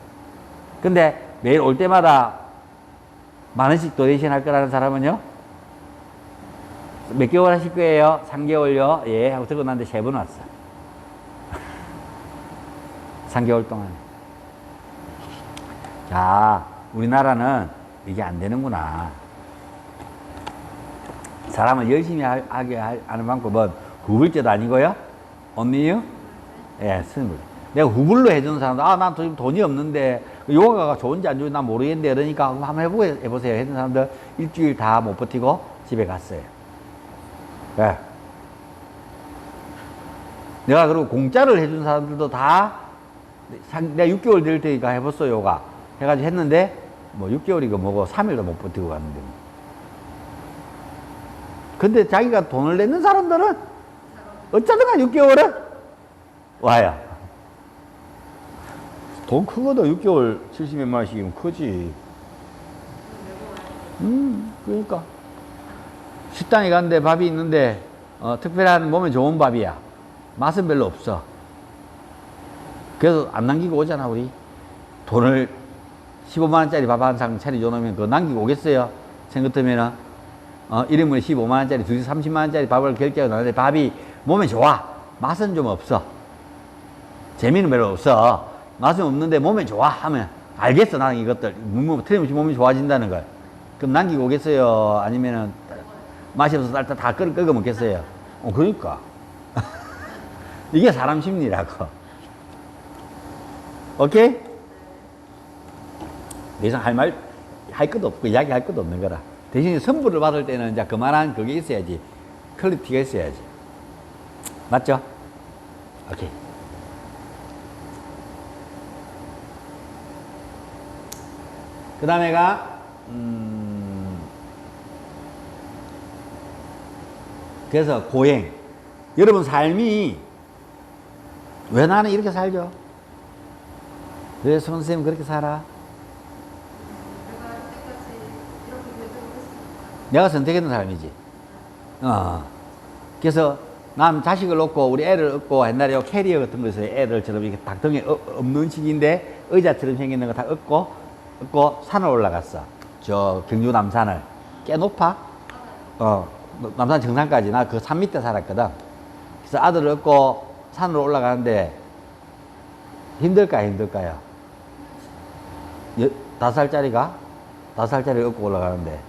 근데 매일 올 때마다 10,000원씩 도네이션 할 거라는 사람은요? 몇 개월 하실 거예요? 3개월요? 예. 하고 적어놨는데 3번 왔어. 3개월 동안. 자, 우리나라는 이게 안 되는구나. 사람은 열심히 하게 하는 방법은 후불제도 아니고요. 언니요? 예, 선불. 내가 후불로 해주는 사람도, 난 돈이 없는데, 요가가 좋은지 안 좋은지 난 모르겠는데, 그러니까 한번 해보세요. 했던 사람들 일주일 다 못 버티고 집에 갔어요. 예. 내가 그리고 공짜를 해준 사람들도 다 내가 6개월 될 테니까 해봤어 요가 해가지고 했는데 뭐 6개월이고 뭐고 3일도 못 버티고 갔는데 근데 자기가 돈을 내는 사람들은 어쩌든가 6개월은 와요. 돈 크거든. 6개월 70몇만 원씩이면 크지. 그러니까 식당에 갔는데 밥이 있는데 특별한 몸에 좋은 밥이야. 맛은 별로 없어. 그래서 안 남기고 오잖아 우리. 돈을 15만 원짜리 밥 한 상 차려 줘놓으면 그거 남기고 오겠어요? 생각하면은 1인분에 15만 원짜리, 둘이 30만 원짜리 밥을 결제하고 나는데 밥이 몸에 좋아. 맛은 좀 없어. 재미는 별로 없어. 맛은 없는데 몸에 좋아 하면 알겠어. 나는 이것들 틀림없이 몸이 좋아진다는 걸. 그럼 남기고 오겠어요? 아니면은 맛이 없어서 일단 다 끓여 먹겠어요? 그러니까 이게 사람 심리라고. 오케이? 더 이상 할 것도 없고 이야기 할 것도 없는 거라. 대신에 선물을 받을 때는 이제 그만한 그게 있어야지. 퀄리티가 있어야지. 맞죠? 오케이. 그 다음에가, 그래서 고행. 여러분 삶이 왜 나는 이렇게 살죠? 왜 선생님 그렇게 살아? 내가 선택했던 삶이지. 그래서 남 자식을 놓고 우리 애를 얻고 옛날에 캐리어 같은 거에서 애들처럼 이렇게 딱 등에 없는 식인데 의자처럼 생기는 거 다 얻고 산을 올라갔어. 저 경주 남산을. 꽤 높아. 남산 정상까지. 나 그 산 밑에 살았거든. 그래서 아들을 얻고 산으로 올라가는데 힘들까요? 5살짜리가? 5살짜리를 얻고 올라가는데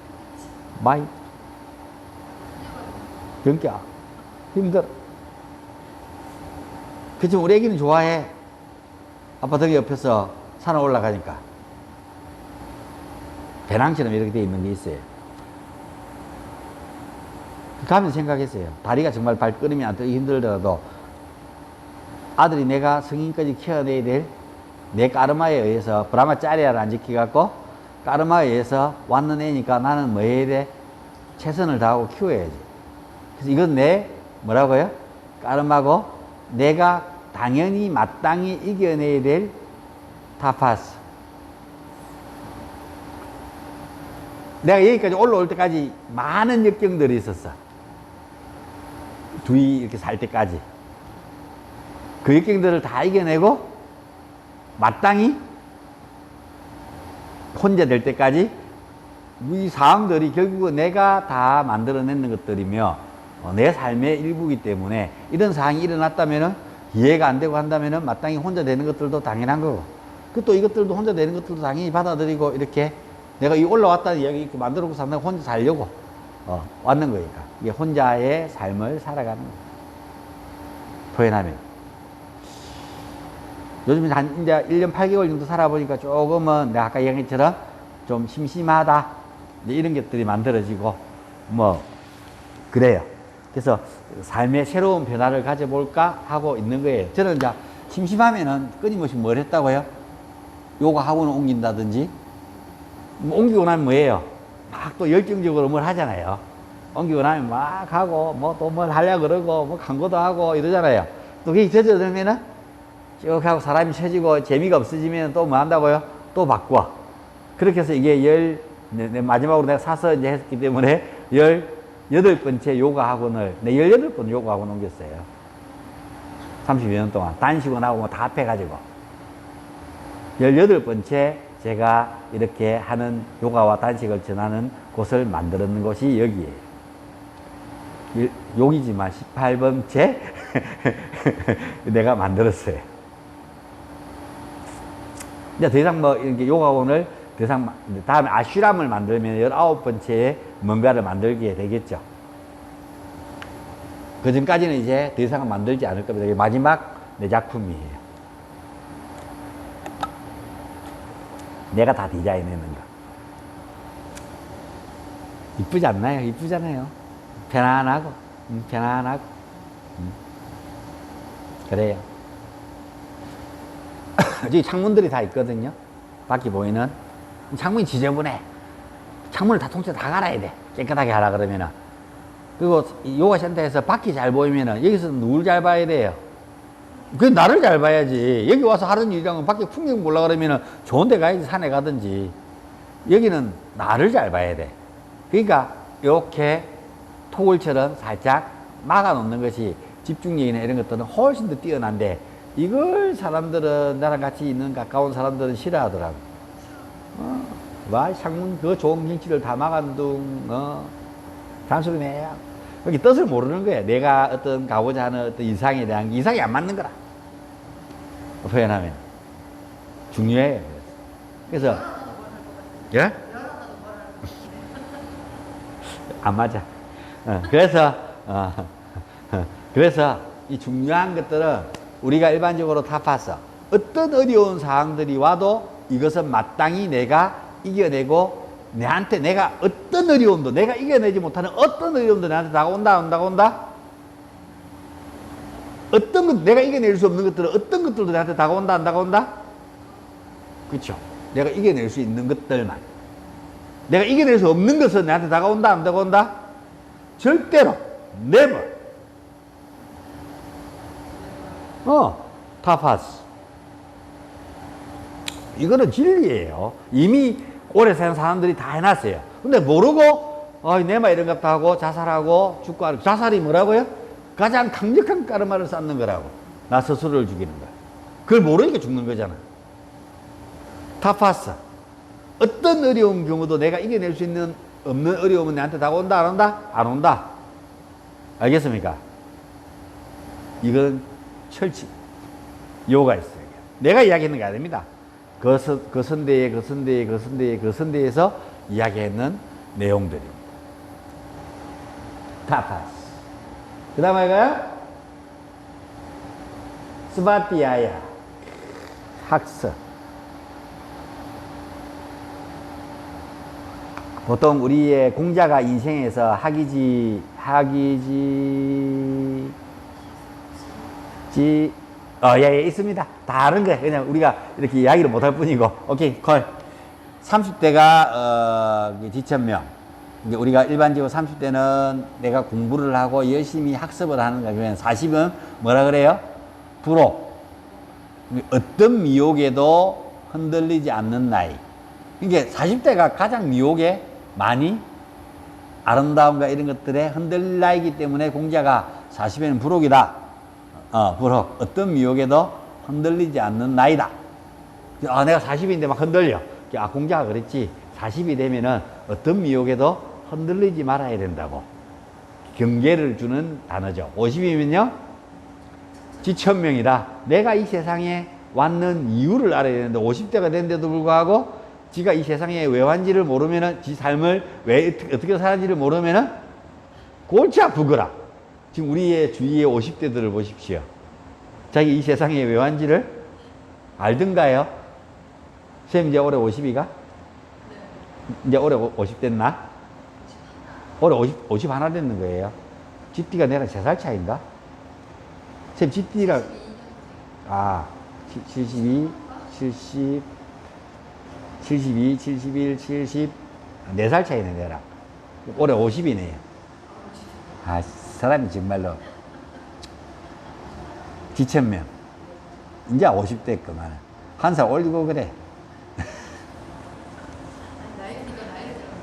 많이 경기야 힘들어. 그치만 우리 애기는 좋아해. 아빠 덕에 옆에서 산을 올라가니까 배낭처럼 이렇게 돼 있는 게 있어요. 가면서 생각했어요. 다리가 정말 발걸음이 안 되기 힘들더라도 아들이 내가 성인까지 키워내야 될 내 까르마에 의해서 브라마 짜리아를 안 지켜갖고 까르마에 의해서 왔는 애니까 나는 뭐 해야 돼? 최선을 다하고 키워야지. 그래서 이건 내 뭐라고요? 까르마고 내가 당연히 마땅히 이겨내야 될 타파스. 내가 여기까지 올라올 때까지 많은 역경들이 있었어. 둘이 이렇게 살 때까지. 그 역경들을 다 이겨내고 마땅히 혼자 될 때까지 이 상황들이 결국은 내가 다 만들어내는 것들이며 내 삶의 일부이기 때문에 이런 상황이 일어났다면 이해가 안 되고 한다면 마땅히 혼자 되는 것들도 당연한 거고 또 이것들도 혼자 되는 것들도 당연히 받아들이고 이렇게 내가 이 올라왔다는 이야기 이렇게 만들어놓고 산다고 혼자 살려고 왔는 거니까 이게 혼자의 삶을 살아가는 거예요. 표현하면 요즘 이제 1년 8개월 정도 살아보니까 조금은 내가 아까 얘기했처럼 좀 심심하다 이런 것들이 만들어지고 뭐 그래요. 그래서 삶의 새로운 변화를 가져볼까 하고 있는 거예요. 저는 이제 심심하면은 끊임없이 뭘 했다고요? 요가 학원을 옮긴다든지 뭐 옮기고 나면 뭐예요? 막 또 열정적으로 뭘 하잖아요. 옮기고 나면 막 하고 뭐 또 뭘 하려고 그러고 뭐 광고도 하고 이러잖아요. 또 그게 젖어들면은 쭉 하고 사람이 처지고 재미가 없어지면 또 뭐 한다고요? 또 바꿔. 그렇게 해서 이게 마지막으로 내가 사서 이제 했기 때문에 18번째 요가 학원을, 18번 요가 학원 옮겼어요. 30여 년 동안. 단식원하고 뭐 다 합해가지고. 18번째 제가 이렇게 하는 요가와 단식을 전하는 곳을 만들었는 곳이 여기에요. 여기지만 18번째 내가 만들었어요. 이제 더 이상 뭐 이렇게 요가원을 더 이상 다음에 아슈람을 만들면 19번째에 뭔가를 만들게 되겠죠. 그 전까지는 이제 더 이상은 만들지 않을 겁니다. 이게 마지막 내 작품이에요. 내가 다 디자인해낸 거. 이쁘지 않나요? 이쁘잖아요. 편안하고 편안하고. 그래요. 저기 창문들이 다 있거든요. 밖에 보이는. 창문이 지저분해. 창문을 다 통째로 다 갈아야 돼. 깨끗하게 하라 그러면은. 그리고 요가 센터에서 밖이 잘 보이면은 여기서 누굴 잘 봐야 돼요? 그 나를 잘 봐야지. 여기 와서 하는 일이랑은 밖에 풍경 보려 그러면은 좋은 데 가야지, 산에 가든지. 여기는 나를 잘 봐야 돼. 그러니까 이렇게 토굴처럼 살짝 막아 놓는 것이 집중력이나 이런 것들은 훨씬 더 뛰어난데, 이걸 사람들은, 나랑 같이 있는 가까운 사람들은 싫어하더라고. 와, 창문 그 좋은 경치를 다 막아둔, 잔소리네. 여기 뜻을 모르는 거야. 내가 어떤 가고자 하는 어떤 이상에 대한 이상이 안 맞는 거라. 표현하면. 중요해요. 그래서, 예? 안 맞아. 그래서 이 중요한 것들은 우리가 일반적으로 타파서 어떤 어려운 상황들이 와도 이것은 마땅히 내가 이겨내고, 내한테 내가 어떤 어려움도, 내가 이겨내지 못하는 어떤 어려움도 내한테 다가온다. 어떤 것, 내가 이겨낼 수 없는 것들은 어떤 것들도 내한테 다가온다, 안 다가온다? 그렇죠. 내가 이겨낼 수 있는 것들만. 내가 이겨낼 수 없는 것은 내한테 다가온다, 안 다가온다? 절대로. never. 타파스. 이거는 진리예요. 이미 오래 사는 사람들이 다 해놨어요. 근데 모르고, 내마 이런 것도 하고, 자살하고, 죽고 하는, 자살이 뭐라고요? 가장 강력한 까르마를 쌓는 거라고. 나 스스로를 죽이는 거야. 그걸 모르니까 죽는 거잖아. 타파스. 어떤 어려운 경우도 내가 이겨낼 수 있는, 없는 어려움은 내한테 다가온다, 안 온다? 안 온다. 알겠습니까? 이건 철칙. 요가 있어요. 내가 이야기하는 게 아닙니다. 그 선대에서 이야기했는 내용들입니다. 타파스. 그 다음에 이거요? 스바티아야. 학습. 보통 우리의 공자가 인생에서 예, 있습니다. 다른 거예요. 그냥 우리가 이렇게 이야기를 못 할 뿐이고. 오케이, 콜. 30대가 지천명. 이제 우리가 일반적으로 30대는 내가 공부를 하고 열심히 학습을 하는 거면, 40은 뭐라 그래요? 불호. 어떤 미혹에도 흔들리지 않는 나이. 이게 40대가 가장 미혹에 많이 아름다움과 이런 것들에 흔들릴 나이기 때문에 공자가 40에는 불혹이다. 불혹. 어떤 미혹에도 흔들리지 않는 나이다. 내가 40인데 막 흔들려. 공자가 그랬지. 40이 되면은 어떤 미혹에도 흔들리지 말아야 된다고. 경계를 주는 단어죠. 50이면요? 지천명이다. 내가 이 세상에 왔는 이유를 알아야 되는데, 50대가 됐는데도 불구하고 지가 이 세상에 왜 왔는지를 모르면은, 지 삶을 왜 어떻게 사는지를 모르면은 골치 아프거라. 지금 우리의 주위의 50대들을 보십시오. 자기 이 세상에 왜 왔는지를 알든가요? 선생님 이제 올해 50이가? 네. 이제 올해 50 됐나? 올해 50 하나 됐는 거예요. GT가 내랑 3살 차이인가? 선생님 GT랑 72, 70, 72, 71, 70, 4살 차이네, 내랑. 올해 50이네요. 사람이 정말로. 지천명. 이제 50대 했구만. 한 살 올리고 그래.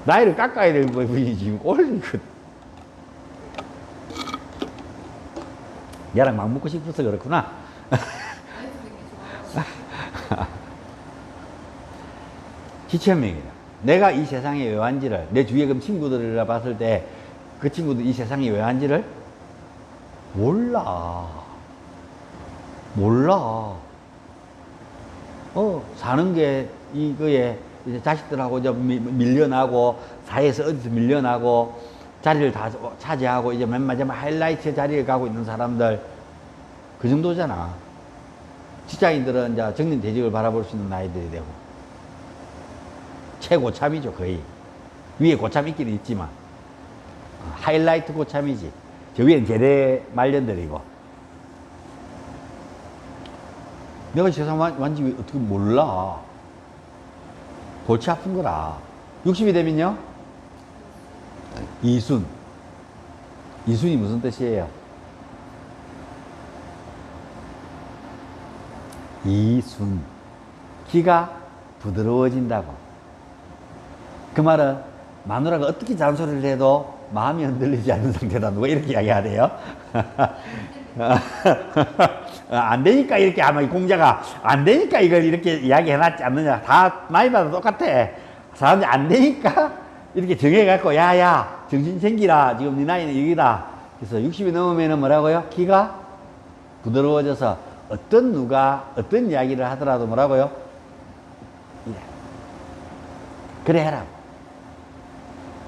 나이를 깎아야 되는 거지, 지금. 올리고. 얘랑 막 먹고 싶어서 그렇구나. 지천명이다. 내가 이 세상에 왜 왔는지를, 내 주위에 그럼 친구들을 봤을 때 그 친구들 이 세상에 왜 왔는지를 몰라. 사는 게 이거에 이제 자식들하고 이제 밀려나고, 사회에서 어디서 밀려나고, 자리를 다 차지하고, 이제 맨 마지막 하이라이트 자리에 가고 있는 사람들, 그 정도잖아. 직장인들은 이제 정년퇴직을 바라볼 수 있는 나이들이 되고, 최고참이죠, 거의. 위에 고참 있기는 있지만, 하이라이트 고참이지. 저 위엔 제대 말년들이고. 내가 세상 완전히 어떻게 몰라. 골치 아픈 거라. 60이 되면요? 이순. 이순이 무슨 뜻이에요? 이순. 기가 부드러워진다고. 그 말은 마누라가 어떻게 잔소리를 해도 마음이 흔들리지 않는 상태다. 누가 이렇게 이야기하래요? 안 되니까 이렇게 아마 공자가 안 되니까 이걸 이렇게 이야기해놨지 않느냐. 다 나이마다 똑같아. 사람들이 안 되니까 이렇게 정해갖고 야야 정신 챙기라. 지금 네 나이는 여기다. 그래서 60이 넘으면은 뭐라고요? 기가 부드러워져서 어떤 누가 어떤 이야기를 하더라도 뭐라고요? 이래. 그래 해라고.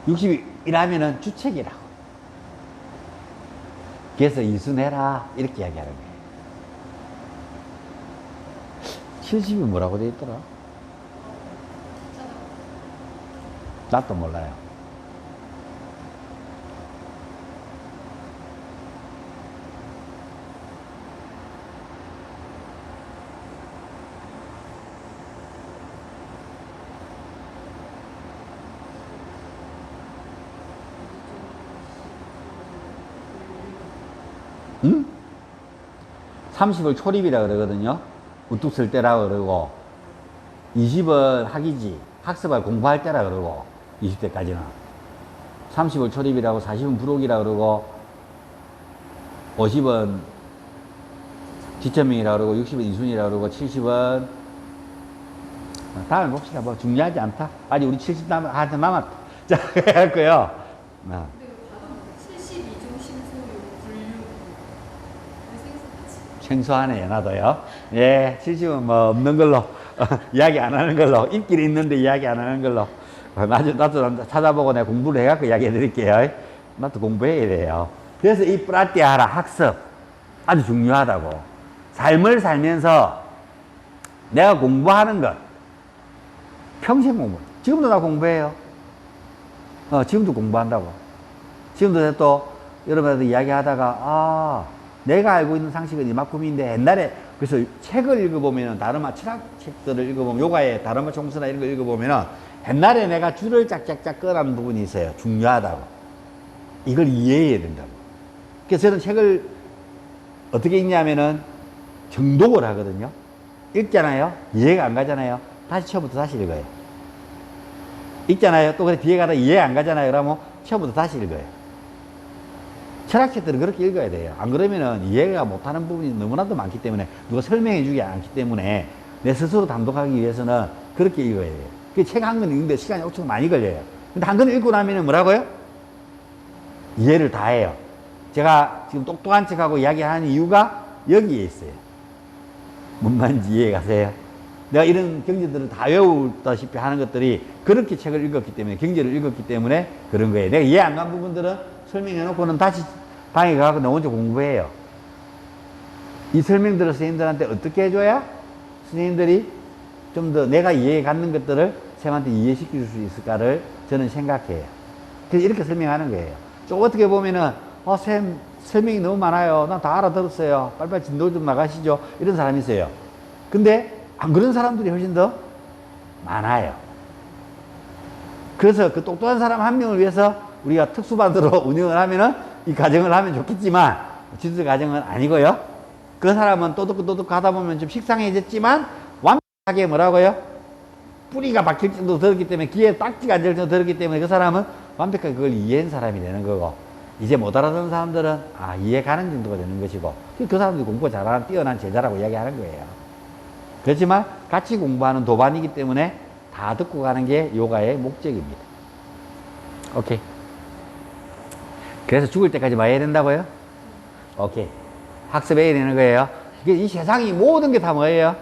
60이라면은 주책이라고. 그래서 이순해라 이렇게 이야기하는 거예요. 70이 뭐라고 돼 있더라? 나도 몰라요. 응? 30을 초립이라 그러거든요. 우뚝 쓸 때라 그러고, 20은 학이지, 학습을 공부할 때라 그러고, 20대까지는. 30을 초립이라고, 40은 부록이라 그러고, 50은 뒷천명이라 그러고, 60은 이순이라 그러고, 70은, 다음에 봅시다. 뭐, 중요하지 않다. 아직 우리 70 한테 남았다. 자, 그래갖고요. 근데 그 단어 72종 신소유 분류 생소하지. 생소하네, 나도요. 예, 70은 뭐 없는 걸로, 이야기 안 하는 걸로, 있긴 있는데 이야기 안 하는 걸로. 나도 찾아보고 내가 공부를 해갖고 이야기해 드릴게요. 나도 공부해야 돼요. 그래서 이 프라티아하라 학습, 아주 중요하다고. 삶을 살면서 내가 공부하는 것, 평생 공부. 지금도 나 공부해요. 지금도 공부한다고. 지금도 또 여러분한테 이야기하다가, 내가 알고 있는 상식은 이만큼인데 옛날에 그래서 책을 읽어보면은 다르마 철학 책들을 읽어보면 요가의 다르마 총수나 이런 거 읽어보면은 옛날에 내가 줄을 짝짝짝 꺼놓은 부분이 있어요. 중요하다고. 이걸 이해해야 된다고. 그래서 저는 책을 어떻게 읽냐면은 정독을 하거든요. 읽잖아요. 이해가 안 가잖아요. 다시 처음부터 다시 읽어요. 읽잖아요. 또 그래 뒤에 가다 이해 안 가잖아요. 그러면 처음부터 다시 읽어요. 철학책들은 그렇게 읽어야 돼요. 안 그러면은 이해가 못하는 부분이 너무나도 많기 때문에 누가 설명해 주지 않기 때문에 내 스스로 담독하기 위해서는 그렇게 읽어야 돼요. 그 책 한 권 읽는데 시간이 엄청 많이 걸려요. 근데 한 권 읽고 나면은 뭐라고요? 이해를 다 해요. 제가 지금 똑똑한 척하고 이야기하는 이유가 여기에 있어요. 뭔 말인지 이해 가세요? 내가 이런 경제들을 다 외우다시피 하는 것들이 그렇게 책을 읽었기 때문에, 경제를 읽었기 때문에 그런 거예요. 내가 이해 안 간 부분들은 설명해 놓고는 다시 방에 가서 나 혼자 공부해요. 이 설명들을 선생님들한테 어떻게 해줘야 선생님들이 좀 더 내가 이해 갖는 것들을 쌤한테 이해시킬 수 있을까를 저는 생각해요. 그래서 이렇게 설명하는 거예요. 좀 어떻게 보면은, 쌤, 설명이 너무 많아요. 난 다 알아들었어요. 빨리빨리 진도 좀 나가시죠. 이런 사람이 있어요. 근데 안 그런 사람들이 훨씬 더 많아요. 그래서 그 똑똑한 사람 한 명을 위해서 우리가 특수반으로 운영을 하면은 이 과정을 하면 좋겠지만 지도자 과정은 아니고요. 그 사람은 또둑또둑 하다 보면 좀 식상해졌지만 완벽하게 뭐라고요? 뿌리가 박힐 정도 들었기 때문에 귀에 딱지가 앉을 정도 들었기 때문에 그 사람은 완벽하게 그걸 이해한 사람이 되는 거고, 이제 못 알아듣는 사람들은 이해 가는 정도가 되는 것이고, 그 사람들이 공부 잘하는 뛰어난 제자라고 이야기하는 거예요. 그렇지만 같이 공부하는 도반이기 때문에 다 듣고 가는 게 요가의 목적입니다. 오케이. 그래서 죽을 때까지 뭐 해야 된다고요? 오케이. 학습해야 되는 거예요. 이 세상이 모든 게 다 뭐예요?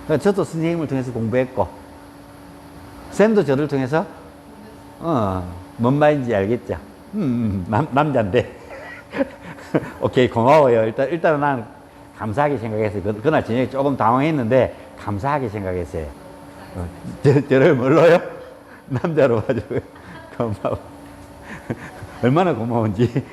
저도 선생님을 통해서 공부했고, 쌤도 저를 통해서, 뭔 말인지 알겠죠? 남자인데. 오케이, 고마워요. 일단은 난 감사하게 생각했어요. 그날 저녁에 조금 당황했는데, 감사하게 생각했어요. 저를 뭘로요? 남자로 봐줘요. 고마워. 얼마나 고마운지.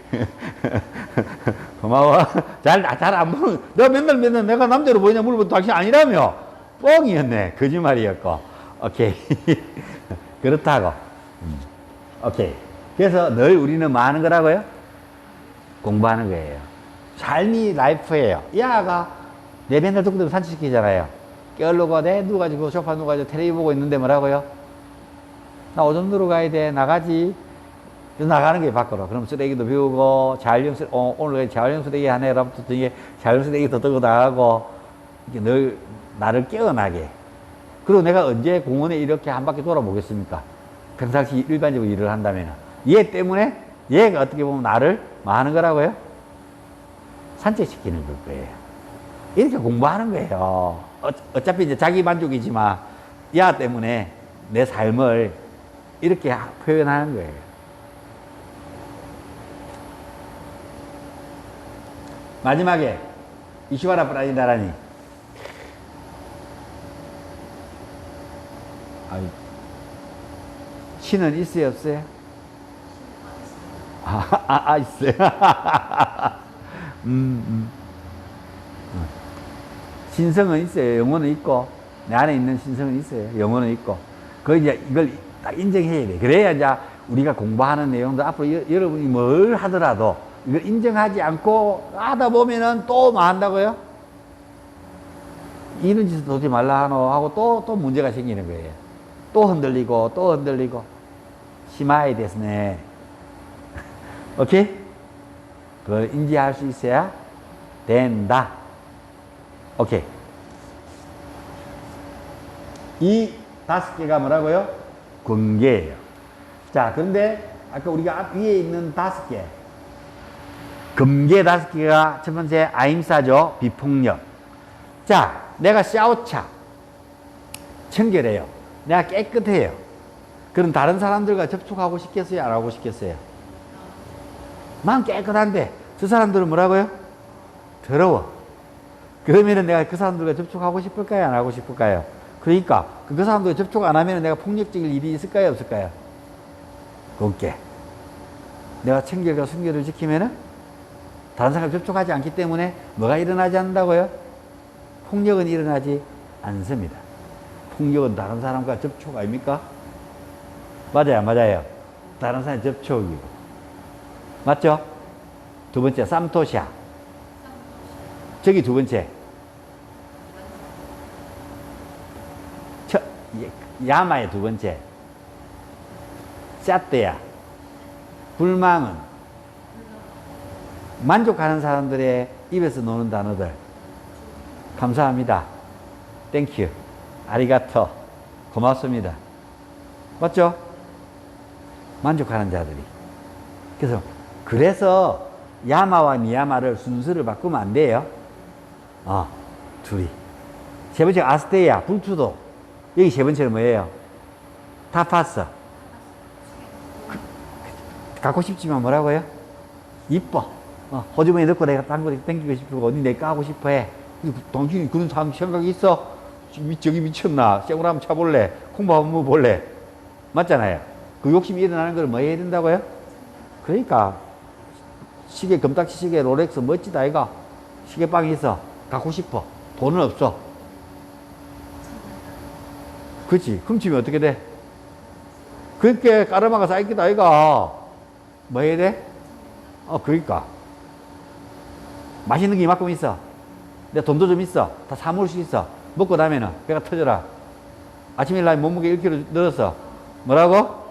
고마워. 잘 안 보는, 내가 맨날 내가 남자로 보이냐 물어보면 당신 아니라며. 뻥이었네. 거짓말이었고. 오케이. 그렇다고. 오케이. 그래서 늘 우리는 뭐 하는 거라고요? 공부하는 거예요. 삶이 라이프예요. 이 아가 내 맨날 독들 산책시키잖아요. 깨어르고 내 누워가지고 소파 누워가지고 텔레비 보고 있는데 뭐라고요? 나 오줌 누러 가야 돼. 나가지. 그래서 나가는 게 밖으로. 그럼 쓰레기도 비우고, 오늘 재활용 쓰레기 하네. 라부터 등에 재활용 쓰레기 더 들고 나가고, 이렇게 늘 나를 깨어나게. 그리고 내가 언제 공원에 이렇게 한 바퀴 돌아보겠습니까? 평상시 일반적으로 일을 한다면. 얘 때문에 얘가 어떻게 보면 나를 뭐 하는 거라고요? 산책시키는 거예요. 이렇게 공부하는 거예요. 어차피 이제 자기 만족이지만, 야 때문에 내 삶을 이렇게 표현하는 거예요. 마지막에 이시와라 프라니다라니. 신은 있어요, 없어요? 있어요. 신성은 있어요. 영혼은 있고, 내 안에 있는 신성은 있어요. 영혼은 있고. 이제 이걸 딱 인정해야 돼. 그래야 이제 우리가 공부하는 내용도 앞으로 여러분이 뭘 하더라도 이걸 인정하지 않고 하다 보면은 또 뭐 한다고요? 이런 짓을 도저히 말라 하노 하고 또 문제가 생기는 거예요. 또 흔들리고. 심하이 됐네. 오케이? 그걸 인지할 수 있어야 된다. 오케이. 이 5개가 뭐라고요? 관계예요. 자, 그런데 아까 우리가 앞 위에 있는 5개. 금계 5개가 첫 번째 아임사죠. 비폭력. 자, 내가 샤오차. 청결해요. 내가 깨끗해요. 그럼 다른 사람들과 접촉하고 싶겠어요? 안 하고 싶겠어요? 난 깨끗한데 저 사람들은 뭐라고요? 더러워. 그러면은 내가 그 사람들과 접촉하고 싶을까요? 안 하고 싶을까요? 그러니까 그 사람들과 접촉 안 하면 내가 폭력적일 일이 있을까요? 없을까요? 곱게. 내가 청결과 순결을 지키면은 다른 사람 접촉하지 않기 때문에 뭐가 일어나지 않는다고요? 폭력은 일어나지 않습니다. 폭력은 다른 사람과 접촉 아닙니까? 맞아요. 다른 사람 접촉이고. 맞죠? 두 번째, 쌈토샤. 저기 두 번째. 야마의 두 번째. 샤떼야. 불망은 만족하는 사람들의 입에서 노는 단어들. 감사합니다. 땡큐. 아리가토. 고맙습니다. 맞죠? 만족하는 자들이. 그래서 야마와 니야마를 순서를 바꾸면 안 돼요. 둘이. 세 번째 아스테야, 불투도. 여기 세 번째는 뭐예요? 타파스. 갖고 싶지만 뭐라고요? 이뻐. 호주머니 넣고 내가 딴 거 땡기고 싶고 어디 내거 하고 싶어 해. 당신이 그런 사람 생각이 있어? 저기 미쳤나? 생으로 한번 차볼래? 콩밥 한번 볼래? 맞잖아요. 그 욕심이 일어나는 걸 뭐 해야 된다고요? 그러니까 시계, 금딱지 시계, 롤렉스 멋지다 아이가? 시계방이 있어. 갖고 싶어. 돈은 없어. 그렇지. 훔치면 어떻게 돼? 그렇게 까르마가 쌓이기도 아이가? 뭐 해야 돼? 그러니까. 맛있는 게 이만큼 있어. 내 돈도 좀 있어. 다 사먹을 수 있어. 먹고 나면은 배가 터져라. 아침에 날 몸무게 1kg 늘었어. 뭐라고?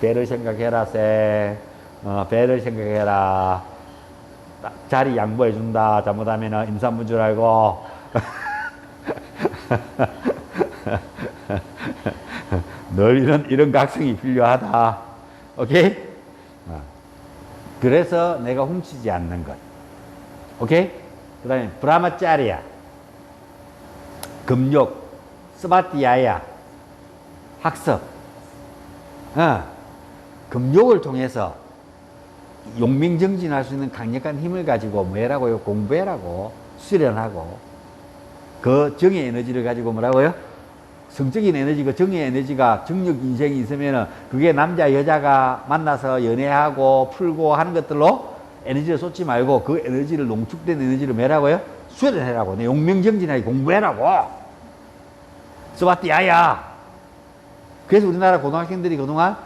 배를 생각해라, 쎄. 배를 생각해라. 자리 양보해준다. 잘못하면 임산부인 줄 알고. 늘 이런 각성이 필요하다. 오케이? 그래서 내가 훔치지 않는 것. 오케이? 그 다음에 브라마짜리야. 금욕. 스바티야야. 학습. 금욕을 통해서 용맹정진할 수 있는 강력한 힘을 가지고 뭐 해라고요? 공부해라고. 수련하고. 그 정의 에너지를 가지고 뭐라고요? 성적인 에너지, 그 정의 에너지가 정력 인생이 있으면은 그게 남자, 여자가 만나서 연애하고 풀고 하는 것들로 에너지를 쏟지 말고 그 에너지를 농축된 에너지를 뭐라고요? 수련해라고. 내 용명정진하게 공부해라고. 스바티야야. 그래서 우리나라 고등학생들이 그동안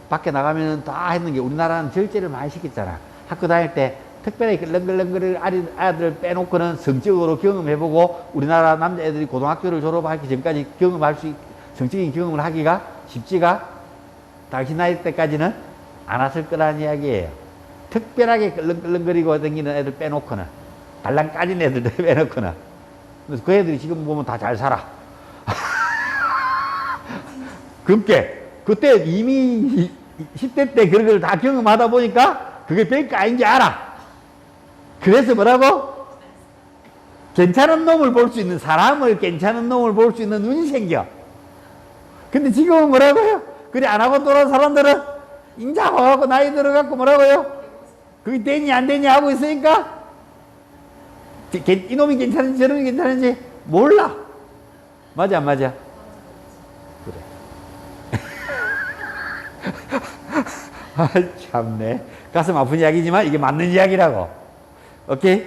밖에 나가면 다 했는 게 우리나라는 절제를 많이 시켰잖아. 학교 다닐 때 특별히 끌렁끌렁거릴 아들 빼놓고는 성적으로 경험해보고 우리나라 남자애들이 고등학교를 졸업하기 전까지 경험할 수, 성적인 경험을 하기가 쉽지가 당신 나이 때까지는 안 왔을 거라는 이야기예요. 특별하게 끌렁끌렁거리고 다니는 애들 빼놓고는, 발랑 까진 애들 빼놓고는. 그래서 그 애들이 지금 보면 다 잘 살아. 그때 이미 10대 때 그런 걸 다 경험하다 보니까 그게 별거 아닌지 알아. 그래서 뭐라고? 괜찮은 놈을 볼 수 있는, 사람을 괜찮은 놈을 볼 수 있는 눈이 생겨. 근데 지금은 뭐라고요? 그래 안 하고 돌아온 사람들은 인자 와갖고 나이 들어갖고 뭐라고요? 그게 되니 안 되니 하고 있으니까 이놈이 괜찮은지 저놈이 괜찮은지 몰라. 맞아 안 맞아? 그래. 아 참네. 가슴 아픈 이야기지만 이게 맞는 이야기라고. 오케이?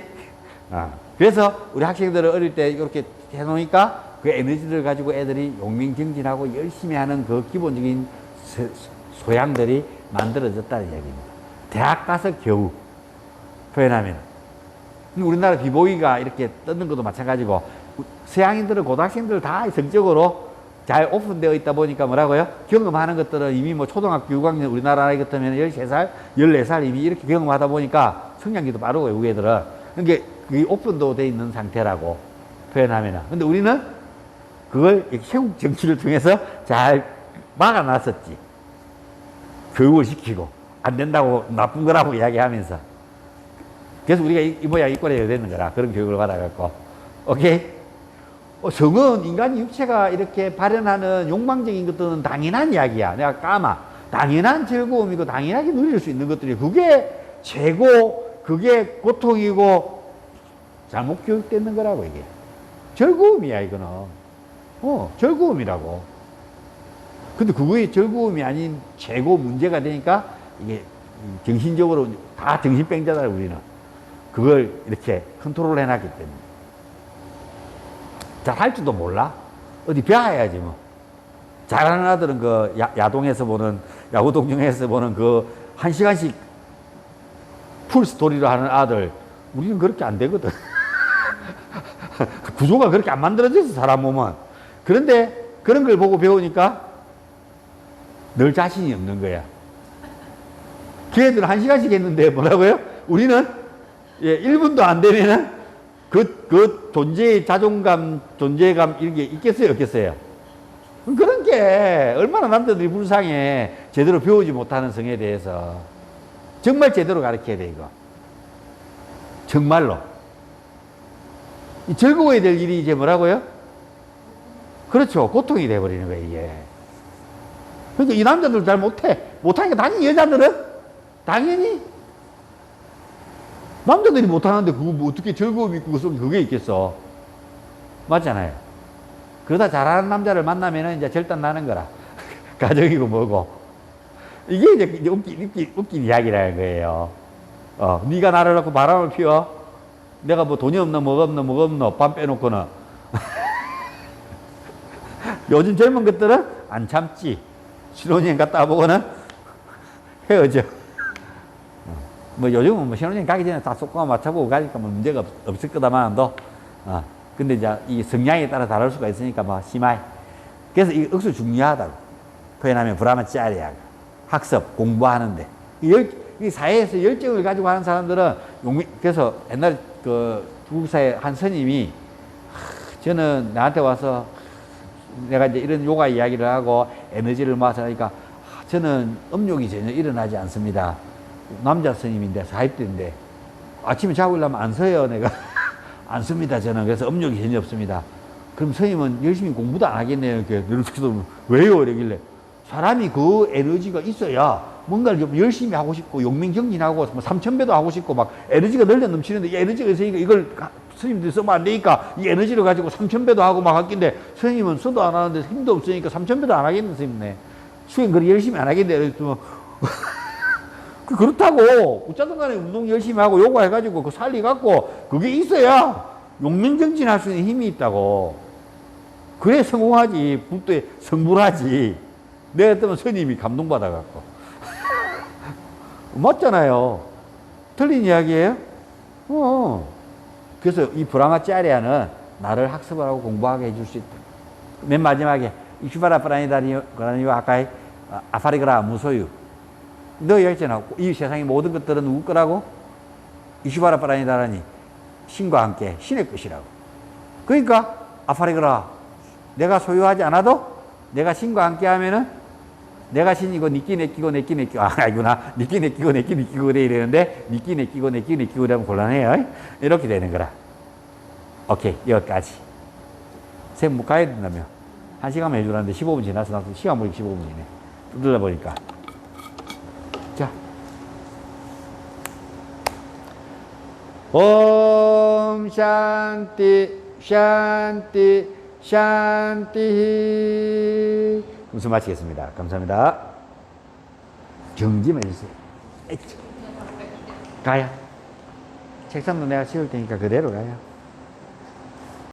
그래서 우리 학생들을 어릴 때 이렇게 해놓으니까 그 에너지를 가지고 애들이 용맹정진하고 열심히 하는 그 기본적인 소양들이 만들어졌다는 이야기입니다. 대학 가서 겨우 표현하면. 우리나라 비보이가 이렇게 떴는 것도 마찬가지고 서양인들은 고등학생들 다 성적으로 잘 오픈되어 있다 보니까 뭐라고요? 경험하는 것들은 이미 뭐 초등학교 6학년 우리나라 나이 같으면 13살, 14살 이미 이렇게 경험하다 보니까 성장기도 빠르고 외국 애들은. 그게 그게 오픈도 돼 있는 상태라고 표현하면. 근데 우리는 그걸 세국 정치를 통해서 잘 막아놨었지. 교육을 시키고 안 된다고 나쁜 거라고 이야기하면서. 그래서 우리가 이 모양 이 꼴에 되는 거라. 그런 교육을 받아갖고. 오케이? 성은 인간의 육체가 이렇게 발현하는 욕망적인 것들은 당연한 이야기야. 내가 까마. 당연한 즐거움이고 당연하게 누릴 수 있는 것들이 그게 죄고 그게 고통이고 잘못 교육되는 거라고 이게. 즐거움이야 이거는. 즐거움이라고. 근데 그거의 즐거움이 아닌 죄고 문제가 되니까 이게 정신적으로 다 정신병자다 우리는. 그걸 이렇게 컨트롤 해놨기 때문에. 잘 할 줄도 몰라. 어디 배워야지 뭐. 잘하는 아들은 그 야동에서 보는, 야구동정에서 보는 그 1시간씩 풀 스토리로 하는 아들, 우리는 그렇게 안 되거든. 구조가 그렇게 안 만들어져 있어, 사람 몸은. 그런데 그런 걸 보고 배우니까 늘 자신이 없는 거야. 걔들은 1시간씩 했는데 뭐라고요? 우리는 1분도 안 되면은 그 존재의 자존감, 존재감 이런 게 있겠어요, 없겠어요? 그런 게 얼마나 남자들이 불쌍해. 제대로 배우지 못하는 성에 대해서. 정말 제대로 가르쳐야 돼, 이거. 정말로. 즐거워야 될 일이 이제 뭐라고요? 그렇죠. 고통이 돼버리는 거예요, 이게. 그러니까 이 남자들 잘 못해. 못하니까 당연히 여자들은 당연히 남자들이 못하는데 그거 뭐 어떻게 즐거움이 있고 그게 있겠어. 맞잖아요. 그러다 잘하는 남자를 만나면은 이제 절단 나는 거라. 가정이고 뭐고. 이게 이제 웃긴 이야기라는 거예요. 네가 나를 놓고 바람을 피워. 내가 뭐 돈이 없나 뭐가 없나 밤 빼놓고는. 요즘 젊은 것들은 안 참지. 신혼여행 갔다 와보고는 헤어져. 뭐 요즘은 뭐 신혼여행 가기 전에 다 속과 맞춰보고 가니까 뭐 문제가 없을 거다만도. 근데 이제 이 성향에 따라 다를 수가 있으니까 뭐 심하이. 그래서 이 억수 중요하다고. 표현하면 브라마짜리야. 학습, 공부하는데. 이 사회에서 열정을 가지고 하는 사람들은 그래서 옛날에 그 중국사의 한 스님이 저는 나한테 와서 내가 이제 이런 요가 이야기를 하고 에너지를 모아서 하니까 저는 음욕이 전혀 일어나지 않습니다. 남자 스님인데 40대인데 아침에 자고 일어나면 안 서요. 내가 안 씁니다 저는. 그래서 음욕이 전혀 없습니다. 그럼 스님은 열심히 공부도 안 하겠네요. 이렇게 왜요? 이러길래 사람이 그 에너지가 있어야 뭔가를 좀 열심히 하고 싶고 용맹정진하고 뭐 3000배도 하고 싶고 막 에너지가 널려 넘치는데 이 에너지가 있으니까 이걸 스님들이 쓰면 안 되니까 이 에너지를 가지고 3,000배도 하고 막 할긴데 스님은 써도 안 하는데 힘도 없으니까 3,000배도 안 하겠는 스님네. 수행 그리 열심히 안 하겠네. 그랬더니 그렇다고 어쩌든 간에 운동 열심히 하고 요가 해가지고 그 살리 갖고 그게 있어야 용맹정진할 수 있는 힘이 있다고. 그래 성공하지. 불도에 성불하지. 내가 했더니 스님이 감동받아갖고 맞잖아요. 틀린 이야기예요? 그래서 이 브라마 짜리아는 나를 학습하고 공부하게 해줄 수 있다. 맨 마지막에 이슈바라 프라니다니와 아까의 아파리그라 무소유. 너 얘기했잖아. 이 세상의 모든 것들은 누구 거라고? 이슈바라 프라니다라니 신과 함께 신의 것이라고. 그러니까 아파리그라 내가 소유하지 않아도 내가 신과 함께 하면은 내가 신이고 니끼 내끼고 내끼 내끼고 아니구나. 니끼 내끼고 내끼 내끼고 그래 이러는데 니끼 내끼고 내끼 내끼고 그러면 곤란해요. 이렇게 되는 거라. 오케이. 여기까지. 쌤 못 가야 된다며. 1시간만 해주라는데 15분 지나서 나서 시간 보니까 15분이네. 뜯으다 보니까. 자. 옴 샨티 샨티 샨티. 무슨 마치겠습니다. 감사합니다. 경지만 해주세요. 가요. 책상도 내가 치울 테니까 그대로 가요.